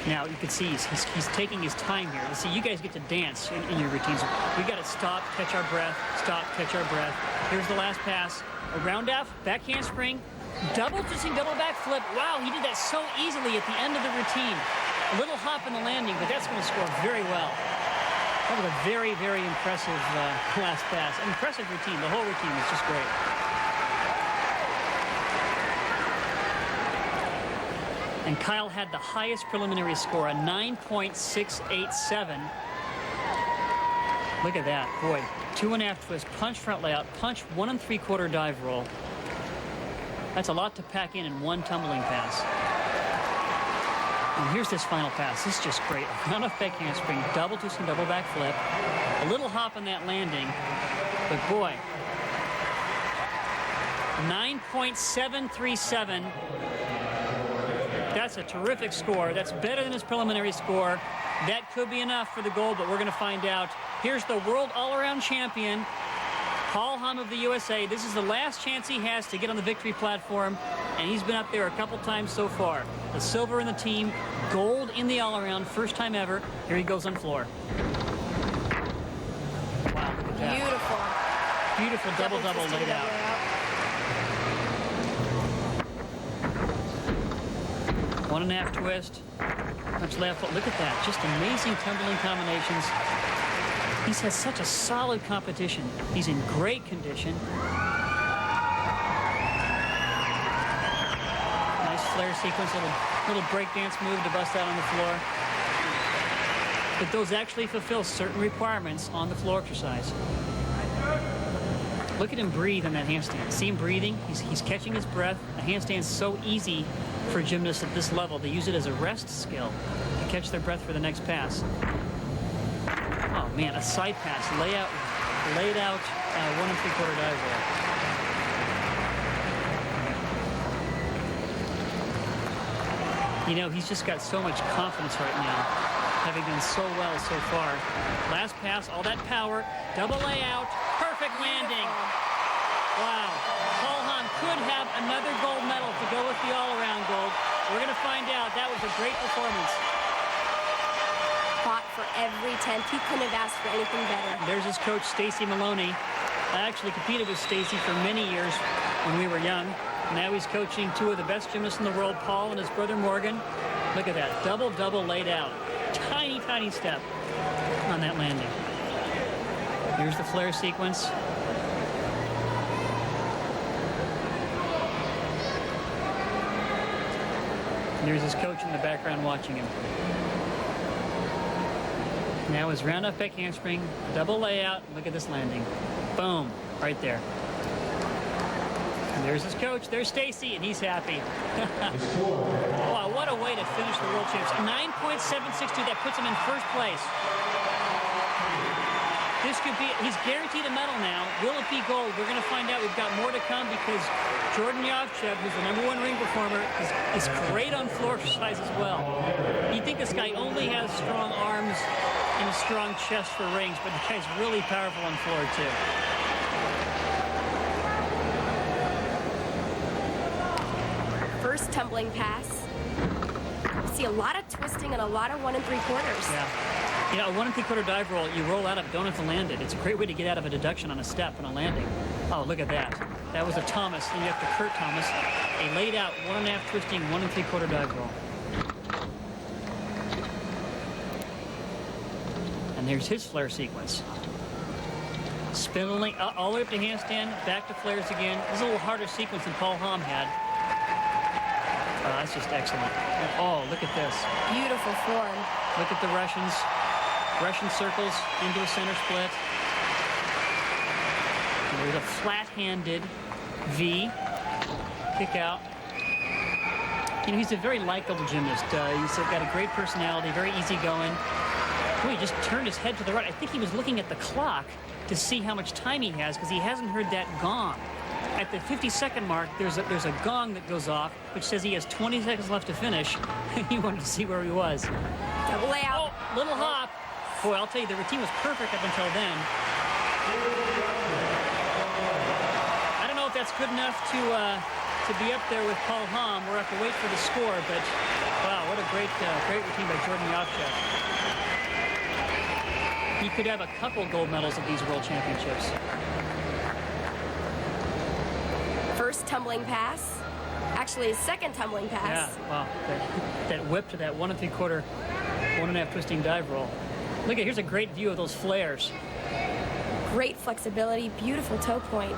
Now, you can see he's taking his time here. You see, you guys get to dance in your routines. We got to stop, catch our breath, stop, catch our breath. Here's the last pass. A round off, back handspring, double twisting, double back flip. Wow, he did that so easily at the end of the routine. A little hop in the landing, but that's going to score very well. That was a very, very impressive last pass. Impressive routine. The whole routine was just great. And Kyle had the highest preliminary score, a 9.687. Look at that, boy. 2.5 twists, punch front layout, punch 1 3/4 dive roll. That's a lot to pack in one tumbling pass. And here's this final pass. This is just great. Round off back handspring, double twist and double back flip. A little hop on that landing, but boy. 9.737. That's a terrific score. That's better than his preliminary score. That could be enough for the gold, but we're going to find out. Here's the world all-around champion, Paul Hamm of the USA. This is the last chance he has to get on the victory platform, and he's been up there a couple times so far. The silver in the team, gold in the all-around, first time ever. Here he goes on floor. Wow, look at that. Beautiful. Beautiful double-double laid out. 1.5 twist, punch left foot. Look at that, just amazing tumbling combinations. He's had such a solid competition. He's in great condition. Nice flare sequence, little breakdance move to bust out on the floor. But those actually fulfill certain requirements on the floor exercise. Look at him breathe on that handstand. See him breathing? He's catching his breath. A handstand's so easy for gymnasts at this level. They use it as a rest skill to catch their breath for the next pass. Oh man, a side pass, laid out 1 3/4 dive roll. You know, he's just got so much confidence right now, having done so well so far. Last pass, all that power, double layout, perfect landing. Wow. Paul Hamm could have another gold medal to go with the all-around gold. We're going to find out. That was a great performance. Fought for every 10th. He couldn't have asked for anything better. There's his coach, Stacy Maloney. I actually competed with Stacy for many years when we were young. Now he's coaching two of the best gymnasts in the world, Paul and his brother Morgan. Look at that. Double-double laid out. Tiny, tiny step on that landing. Here's the flare sequence. There's his coach in the background watching him. Now his round off back handspring, double layout. Look at this landing. Boom, right there. And there's his coach. There's Stacy, and he's happy. Wow, what a way to finish the World Champs. 9.762, that puts him in first place. This could be, he's guaranteed a medal now. Will it be gold? We're going to find out. We've got more to come because Jordan Yovchev, who's the #1 ring performer, is great on floor exercise as well. You'd think this guy only has strong arms and a strong chest for rings, but the guy's really powerful on floor, too. First tumbling pass. You see a lot of twisting and a lot of 1 3/4. Yeah. You know, a 1 3/4 dive roll, you roll out of it, don't have to land it. It's a great way to get out of a deduction on a step and a landing. Oh, look at that. That was a Thomas, and you have to Kurt Thomas. A laid out 1 1/2 twisting, 1 3/4 dive roll. And there's his flare sequence. Spindling all the way up to handstand, back to flares again. This is a little harder sequence than Paul Hamm had. That's just excellent. Oh, look at this. Beautiful form. Look at the Russians. Russian circles into a center split. And there's a flat-handed V. Kick out. You know, he's a very likable gymnast. He's got a great personality, very easygoing. Oh, he just turned his head to the right. I think he was looking at the clock to see how much time he has because he hasn't heard that gong. At the 50-second mark, there's a gong that goes off, which says he has 20 seconds left to finish. He wanted to see where he was. Double layout. Oh, little hop. Boy, I'll tell you, the routine was perfect up until then. I don't know if that's good enough to be up there with Paul Hamm. We'll have to wait for the score, but wow, what a great routine by Jordan Yovchev. He could have a couple gold medals at these World Championships. First tumbling pass. Actually, his second tumbling pass. Yeah, wow. That whip to that 1 3/4, 1 1/2 twisting dive roll. Look here's a great view of those flares. Great flexibility, beautiful toe point.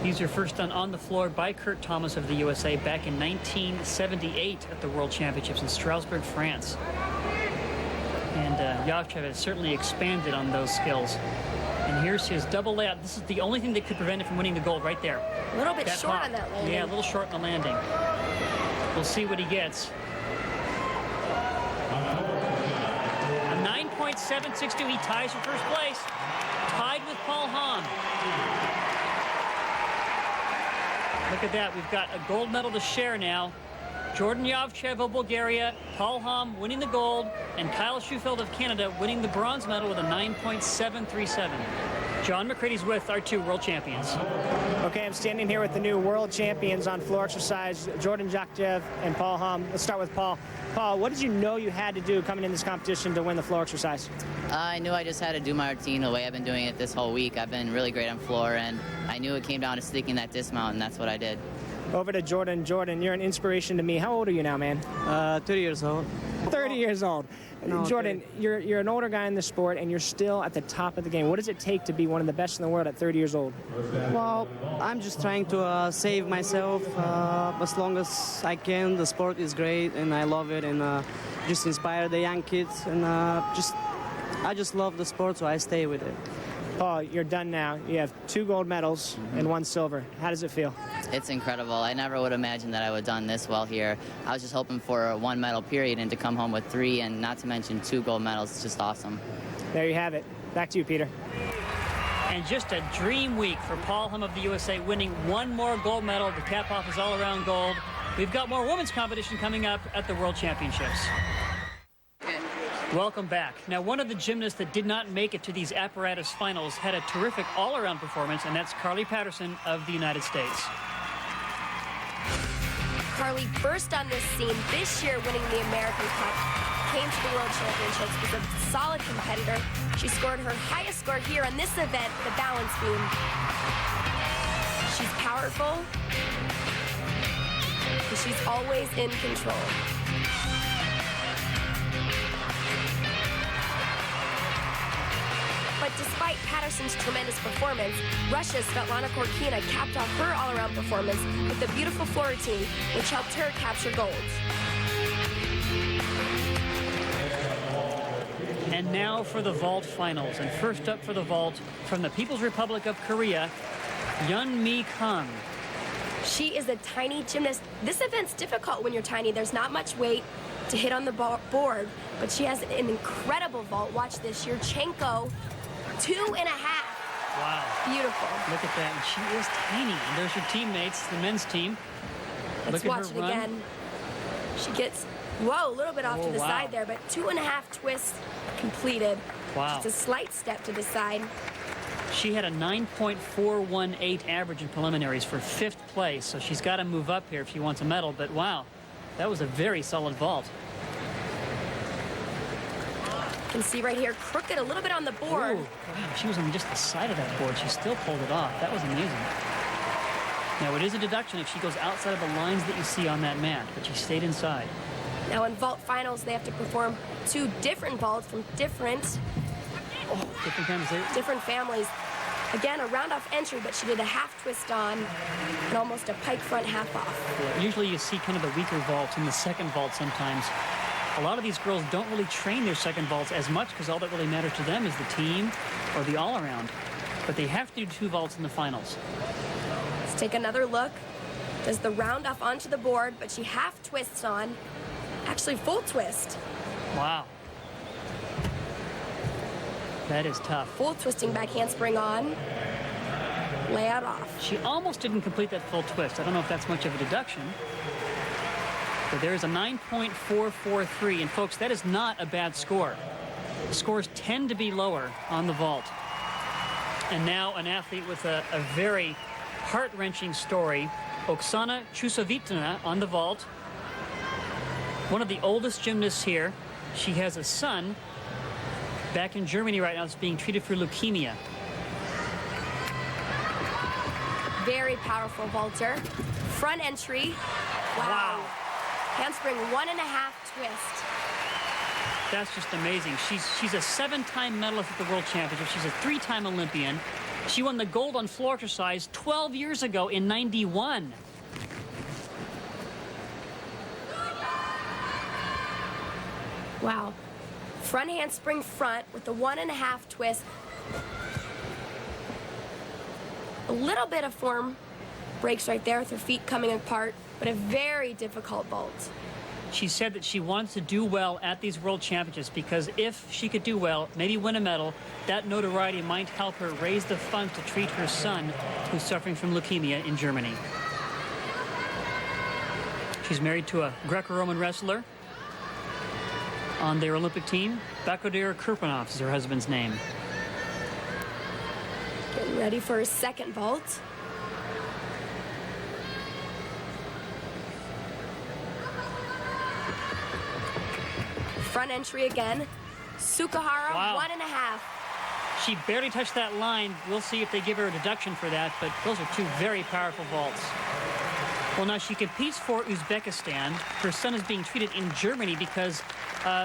These are first done on the floor by Kurt Thomas of the USA back in 1978 at the World Championships in Strasbourg, France. And Yovchev has certainly expanded on those skills. And here's his double layout. This is the only thing that could prevent him from winning the gold right there. A little bit short on that landing. Yeah, a little short on the landing. We'll see what he gets. A 9.762. He ties for first place. Tied with Paul Hamm. Look at that. We've got a gold medal to share now. Jordan Yovchev of Bulgaria, Paul Hamm winning the gold, and Kyle Schufeld of Canada winning the bronze medal with a 9.737. John McCrady's with our 2 world champions. Okay, I'm standing here with the new world champions on floor exercise, Jordan Yovchev and Paul Hamm. Let's start with Paul. Paul, what did you know you had to do coming in this competition to win the floor exercise? I knew I just had to do my routine the way I've been doing it this whole week. I've been really great on floor, and I knew it came down to sticking that dismount, and that's what I did. Over to Jordan. Jordan, you're an inspiration to me. How old are you now, man? 30 years old. 30 years old. No, Jordan, you're an older guy in the sport, and you're still at the top of the game. What does it take to be one of the best in the world at 30 years old? Well, I'm just trying to save myself as long as I can. The sport is great, and I love it, and just inspire the young kids. And I just love the sport, so I stay with it. Paul, you're done now. You have 2 gold medals and 1 silver. How does it feel? It's incredible. I never would have imagined that I would have done this well here. I was just hoping for a 1 medal period and to come home with 3, and not to mention 2 gold medals. It's just awesome. There you have it. Back to you, Peter. And just a dream week for Paul Hamm of the USA, winning 1 more gold medal to cap off his all-around gold. We've got more women's competition coming up at the World Championships. Welcome back. Now, one of the gymnasts that did not make it to these Apparatus finals had a terrific all-around performance, and that's Carly Patterson of the United States. Carly burst on this scene this year, winning the American Cup. Came to the World Championships, was a solid competitor. She scored her highest score here on this event, the balance beam. She's powerful, and she's always in control. But despite Patterson's tremendous performance, Russia's Svetlana Korkina capped off her all-around performance with a beautiful floor routine, which helped her capture gold. And now for the vault finals. And first up for the vault, from the People's Republic of Korea, Yeon-mi Kang. She is a tiny gymnast. This event's difficult when you're tiny. There's not much weight. to hit on the board, but she has an incredible vault. Watch this, Yurchenko, 2.5. Wow. Beautiful. Look at that. And she is tiny. And there's her teammates, the men's team. Let's watch it again. She gets, whoa, a little bit off to the side there, but 2.5 twists completed. Wow. Just a slight step to the side. She had a 9.418 average in preliminaries for 5th place, so she's got to move up here if she wants a medal. But wow, that was a very solid vault. You can see right here, crooked a little bit on the board. Ooh, wow, she was on just the side of that board. She still pulled it off. That was amazing. Now, it is a deduction if she goes outside of the lines that you see on that mat, but she stayed inside. Now, in vault finals, they have to perform 2 different vaults from different families. Again, a round-off entry, but she did a half twist on and almost a pike front half off. Yeah, usually you see kind of the weaker vaults in the second vault sometimes. A lot of these girls don't really train their second vaults as much because all that really matters to them is the team or the all-around. But they have to do 2 vaults in the finals. Let's take another look. Does the round off onto the board, but she half twists on. Actually, full twist. Wow. That is tough. Full twisting back handspring on. Layout off. She almost didn't complete that full twist. I don't know if that's much of a deduction. But there's a 9.443. And folks, that is not a bad score. The scores tend to be lower on the vault. And now an athlete with a very heart-wrenching story. Oksana Chusovitina on the vault. One of the oldest gymnasts here. She has a son back in Germany right now that's being treated for leukemia. Very powerful vaulter. Front entry. Wow. Handspring 1.5 twist. That's just amazing. She's a 7-time medalist at the World Championship. She's a 3-time Olympian. She won the gold on floor exercise 12 years ago in '91. Wow. Front handspring front with the 1.5 twist. A little bit of form breaks right there with her feet coming apart, but a very difficult vault. She said that she wants to do well at these World Championships because if she could do well, maybe win a medal, that notoriety might help her raise the funds to treat her son who's suffering from leukemia in Germany. She's married to a Greco-Roman wrestler on their Olympic team. Bakodir Kurpanov is her husband's name. Getting ready for her second vault. Front entry again. Sukahara, wow. 1.5. She barely touched that line. We'll see if they give her a deduction for that, but those are 2 very powerful vaults. Well, now she competes for Uzbekistan. Her son is being treated in Germany because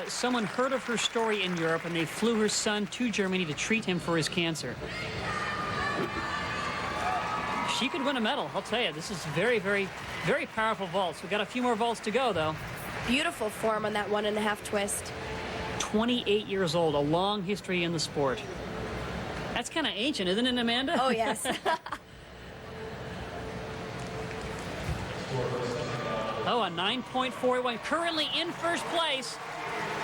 someone heard of her story in Europe, and they flew her son to Germany to treat him for his cancer. She could win a medal, I'll tell you. This is very, very, very powerful vaults. We've got a few more vaults to go, though. Beautiful form on that 1.5 twist. 28 years old, a long history in the sport. That's kind of ancient, isn't it, Amanda? Oh, yes. Oh, a 9.41. Currently in first place.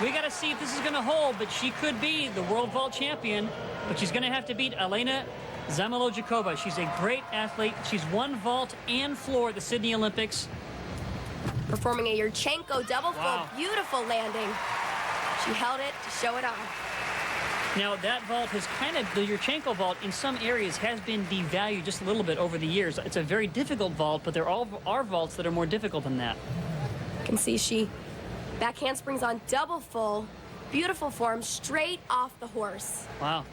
We got to see if this is going to hold, but she could be the world vault champion. But she's going to have to beat Elena Zamolodchikova. She's a great athlete. She's won vault and floor at the Sydney Olympics. Performing a Yurchenko double wow. full. Beautiful landing. She held it to show it off. Now, that vault has kind of, the Yurchenko vault in some areas has been devalued just a little bit over the years. It's a very difficult vault, but there are vaults that are more difficult than that. You can see she back handsprings on double full. Beautiful form, straight off the horse. Wow.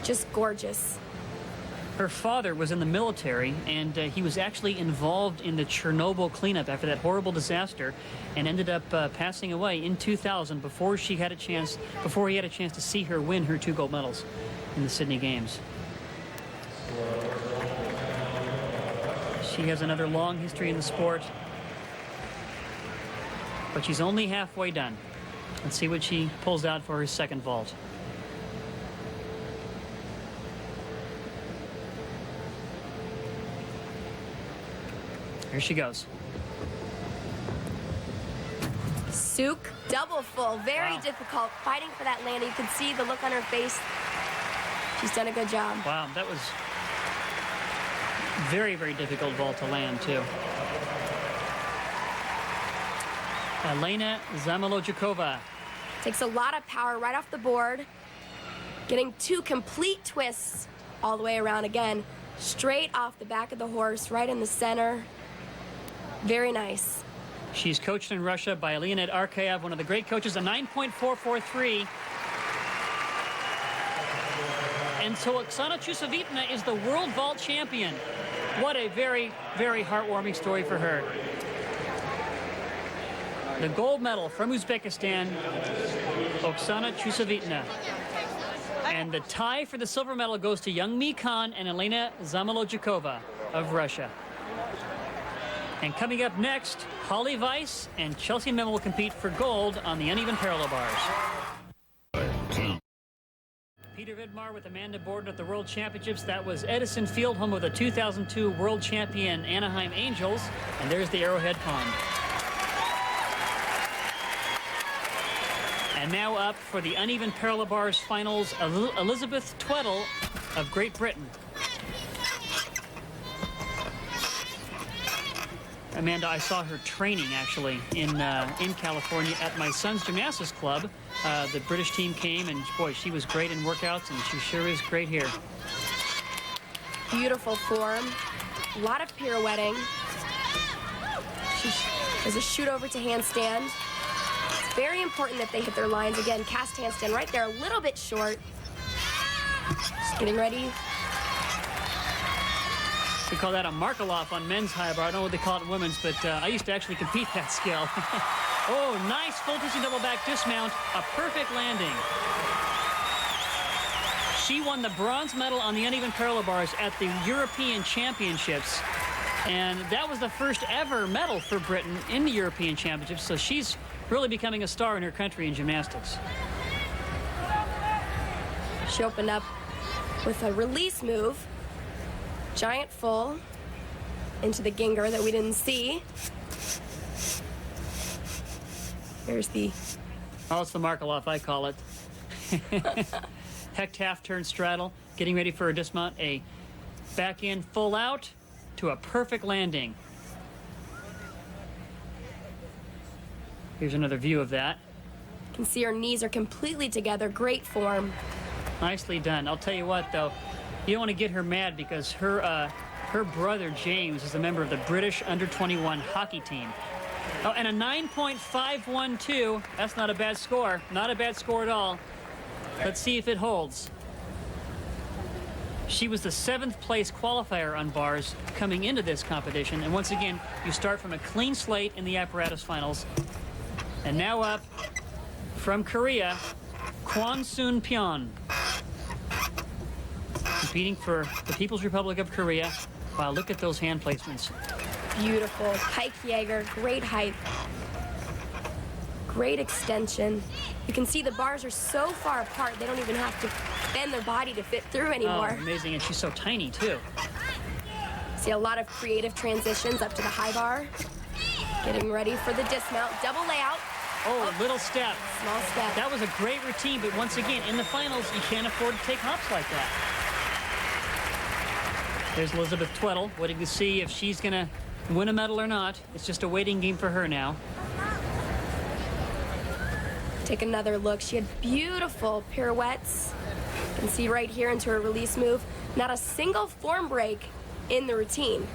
Just gorgeous. Her father was in the military, and he was actually involved in the Chernobyl cleanup after that horrible disaster, and ended up passing away in 2000 before he had a chance to see her win her 2 gold medals in the Sydney Games. She has another long history in the sport, but she's only halfway done. Let's see what she pulls out for her second vault. Here she goes. Souk, double full, very difficult, fighting for that landing. You can see the look on her face. She's done a good job. Wow, that was very, very difficult vault to land, too. Elena Zamolodchikova. Takes a lot of power right off the board. Getting 2 complete twists all the way around again. Straight off the back of the horse, right in the center. Very nice. She's coached in Russia by Leonid Arkayev, one of the great coaches, a 9.443. And so Oksana Chusovitna is the world vault champion. What a very, very heartwarming story for her. The gold medal from Uzbekistan, Oksana Chusovitna. And the tie for the silver medal goes to Youngmi Khan and Elena Zamolodchikova of Russia. And coming up next, Holly Weiss and Chelsea Memmel will compete for gold on the uneven parallel bars. Peter Vidmar with Amanda Borden at the World Championships. That was Edison Field, home of the 2002 World Champion Anaheim Angels. And there's the Arrowhead Pond. And now up for the uneven parallel bars finals, Elizabeth Tweddle of Great Britain. Amanda, I saw her training actually in California at my son's gymnastics club. The British team came, and boy, she was great in workouts, and she sure is great here. Beautiful form, a lot of pirouetting. She does a shoot over to handstand. It's very important that they hit their lines. Again, cast handstand right there, a little bit short. Just getting ready. We call that a Markeloff on men's high bar. I don't know what they call it in women's, but I used to actually compete that skill. Oh, nice full twisting double back dismount. A perfect landing. She won the bronze medal on the uneven parallel bars at the European Championships. And that was the first ever medal for Britain in the European Championships. So she's really becoming a star in her country in gymnastics. She opened up with a release move. Giant full into the Ginger that we didn't see. There's the... Oh, it's the Markeloff, I call it. Hecht half turn straddle, getting ready for a dismount. A back in full out to a perfect landing. Here's another view of that. You can see her knees are completely together. Great form. Nicely done. I'll tell you what, though. You don't want to get her mad because her brother, James, is a member of the British under-21 hockey team. Oh, and a 9.512. That's not a bad score. Not a bad score at all. Let's see if it holds. She was the 7th place qualifier on bars coming into this competition. And once again, you start from a clean slate in the apparatus finals. And now up from Korea, Kwon-Soon Pyeon. Competing for the People's Republic of Korea. Wow, look at those hand placements. Beautiful. Pike Jaeger, great height. Great extension. You can see the bars are so far apart, they don't even have to bend their body to fit through anymore. Oh, amazing, and she's so tiny, too. See a lot of creative transitions up to the high bar. Getting ready for the dismount. Double layout. Oh, little step. Small step. That was a great routine, but once again, in the finals, you can't afford to take hops like that. There's Elizabeth Tweddle, waiting to see if she's going to win a medal or not. It's just a waiting game for her now. Take another look. She had beautiful pirouettes. You can see right here into her release move. Not a single form break in the routine.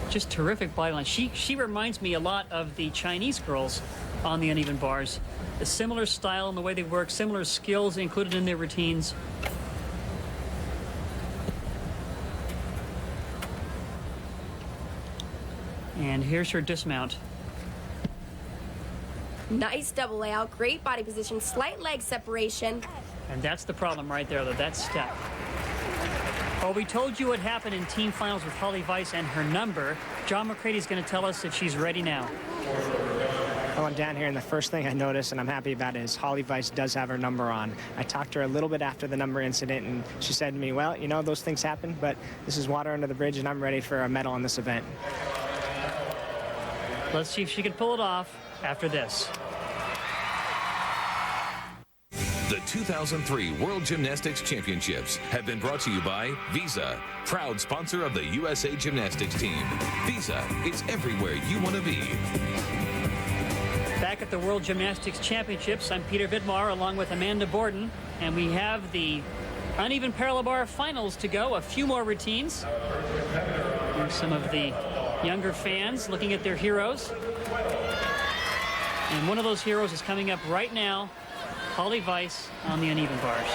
Just terrific body line. She reminds me a lot of the Chinese girls on the uneven bars. A similar style in the way they work, similar skills included in their routines. And here's her dismount. Nice double layout, great body position, slight leg separation. And that's the problem right there, though, that step. Well, we told you what happened in team finals with Holly Weiss and her number. John McCrady's going to tell us if she's ready now. I went down here, and the first thing I noticed, and I'm happy about it, is Holly Weiss does have her number on. I talked to her a little bit after the number incident, and she said to me, well, you know, those things happen, but this is water under the bridge, and I'm ready for a medal in this event. Let's see if she can pull it off after this. The 2003 World Gymnastics Championships have been brought to you by Visa, proud sponsor of the USA Gymnastics team. Visa, it's everywhere you want to be. Back at the World Gymnastics Championships, I'm Peter Vidmar along with Amanda Borden, and we have the uneven parallel bar finals to go. A few more routines. Here's some of the younger fans looking at their heroes. And one of those heroes is coming up right now, Holly Weiss on the uneven bars.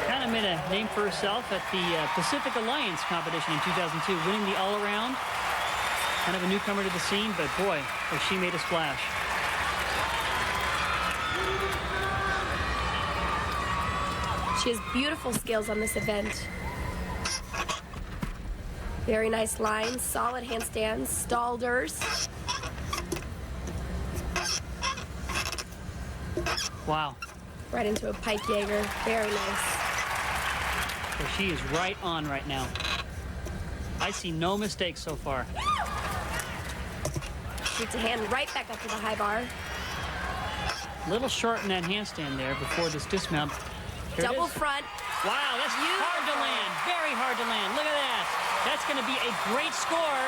Kind of made a name for herself at the Pacific Alliance competition in 2002, winning the all-around. Kind of a newcomer to the scene, but boy, has she made a splash. She has beautiful skills on this event. Very nice lines, solid handstands, stalders. Wow. Right into a pike Jaeger. Very nice. So she is right on right now. I see no mistakes so far. Shoots a hand right back up to the high bar. Little short in that handstand there before this dismount. Here Double it is. front. Wow, that's hard to land. Very hard to land. Look at that. That's going to be a great score.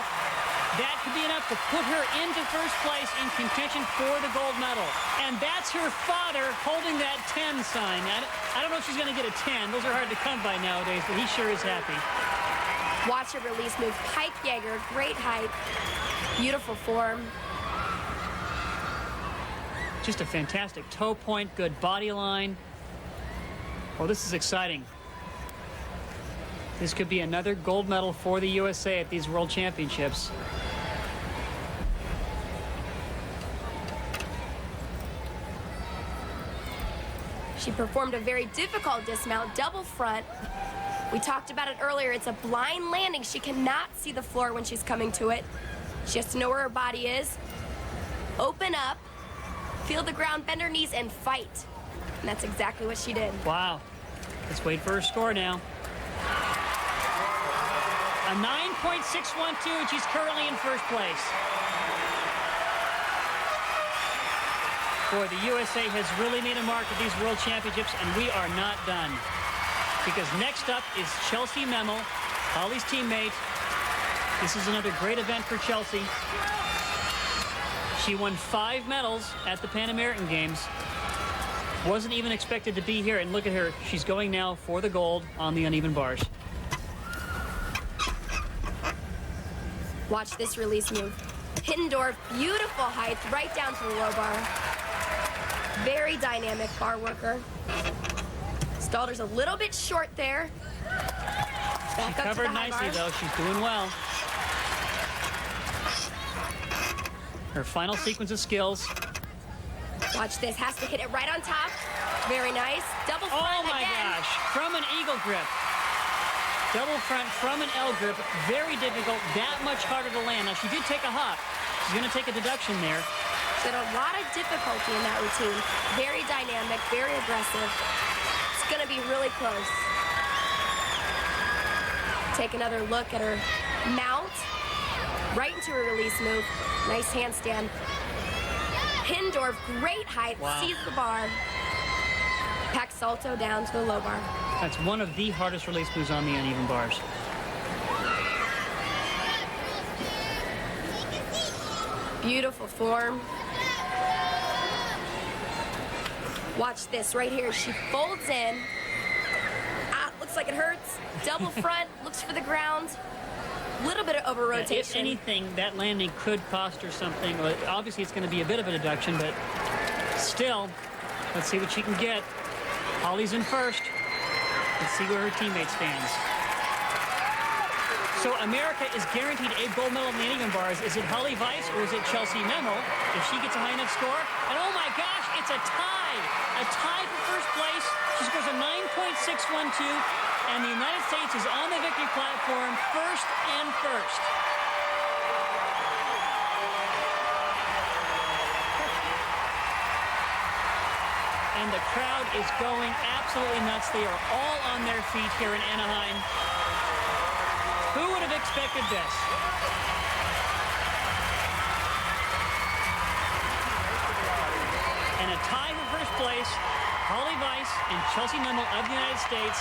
That could be enough to put her into first place in contention for the gold medal. And that's her father holding that 10 sign. I don't know if she's going to get a 10. Those are hard to come by nowadays, but he sure is happy. Watch her release move. Pike Jaeger, great height. Beautiful form. Just a fantastic toe point, good body line. Oh, this is exciting. This could be another gold medal for the USA at these World Championships. She performed a very difficult dismount, double front. We talked about it earlier. It's a blind landing. She cannot see the floor when she's coming to it. She has to know where her body is. Open up, feel the ground, bend her knees, and fight. And that's exactly what she did. Wow. Let's wait for her score now. A 9.612, and she's currently in first place. Boy, the USA has really made a mark at these World Championships, and we are not done. Because next up is Chelsea Memel, Holly's teammate. This is another great event for Chelsea. She won 5 medals at the Pan American Games. Wasn't even expected to be here, and look at her. She's going now for the gold on the uneven bars. Watch this release move. Hiddendorf, beautiful height, right down to the low bar. Very dynamic bar worker. Stalder's a little bit short there. Back She up covered to the high nicely, bar. though. She's doing well. Her final sequence of skills. Watch this, has to hit it right on top. Very nice. Double front Oh my again. gosh, from an eagle grip. Double front from an L grip, very difficult, that much harder to land. Now she did take a hop. She's gonna take a deduction there. She had a lot of difficulty in that routine. Very dynamic, very aggressive. It's gonna be really close. Take another look at her mount. Right into her release move. Nice handstand. Hiddendorf, great height, Wow. sees the bar. Pack salto down to the low bar. That's one of the hardest release moves on the uneven bars. Beautiful form. Watch this right here. She folds in. Looks like it hurts. Double front, looks for the ground. Little bit of over rotation. If anything, that landing could cost her something. Well, obviously, it's going to be a bit of a deduction, but still, let's see what she can get. Holly's in first. Let's see where her teammate stands. So America is guaranteed a gold medal in the uneven bars. Is it Holly Weiss or is it Chelsea Memel? If she gets a high enough score, and oh my gosh, it's a tie! A tie for first place. She scores a 9.612, and the United States is on the victory platform, first and first. And the crowd is going absolutely nuts. They are all on their feet here in Anaheim. Who would have expected this? And a tie for first place, Holly Weiss and Chelsea Memmel of the United States.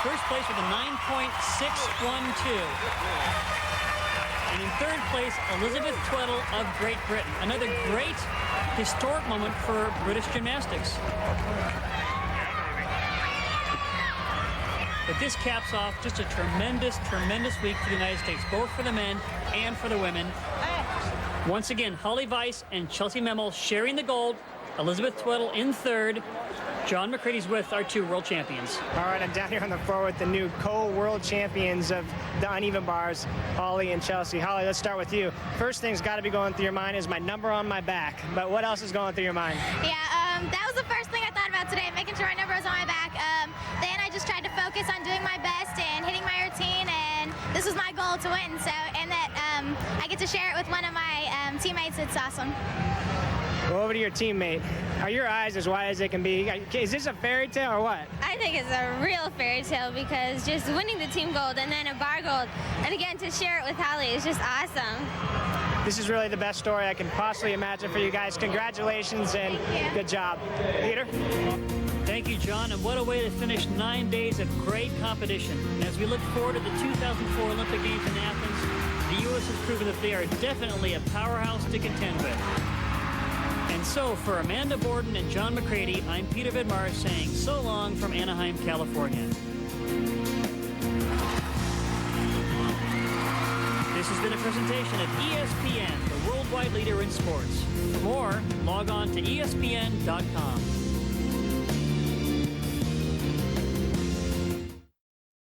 First place with a 9.612. And in third place, Elizabeth Tweddle of Great Britain. Another great historic moment for British gymnastics. But this caps off just a tremendous, tremendous week for the United States, both for the men and for the women. Once again, Holly Weiss and Chelsea Memmel sharing the gold. Elizabeth Tweddle in third. John McCrady's with our 2 world champions. All right, I'm down here on the floor with the new co-world champions of the uneven bars, Holly and Chelsea. Holly, let's start with you. First thing's got to be going through your mind is my number on my back. But what else is going through your mind? Yeah, that was the first thing I thought about today, making sure my number was on my back. Then I just tried to focus on doing my best and hitting my routine, and this was my goal to win. So, and that I get to share it with one of my teammates. It's awesome. Well, over to your teammate. Are your eyes as wide as they can be? Is this a fairy tale or what? I think it's a real fairy tale because just winning the team gold and then a bar gold, and again to share it with Holly is just awesome. This is really the best story I can possibly imagine for you guys. Congratulations and good job. Peter? Thank you, John, and what a way to finish 9 days of great competition. As we look forward to the 2004 Olympic Games in Athens, the U.S. has proven that they are definitely a powerhouse to contend with. And so, for Amanda Borden and John McCrady, I'm Peter Vidmar saying so long from Anaheim, California. This has been a presentation of ESPN, the worldwide leader in sports. For more, log on to ESPN.com.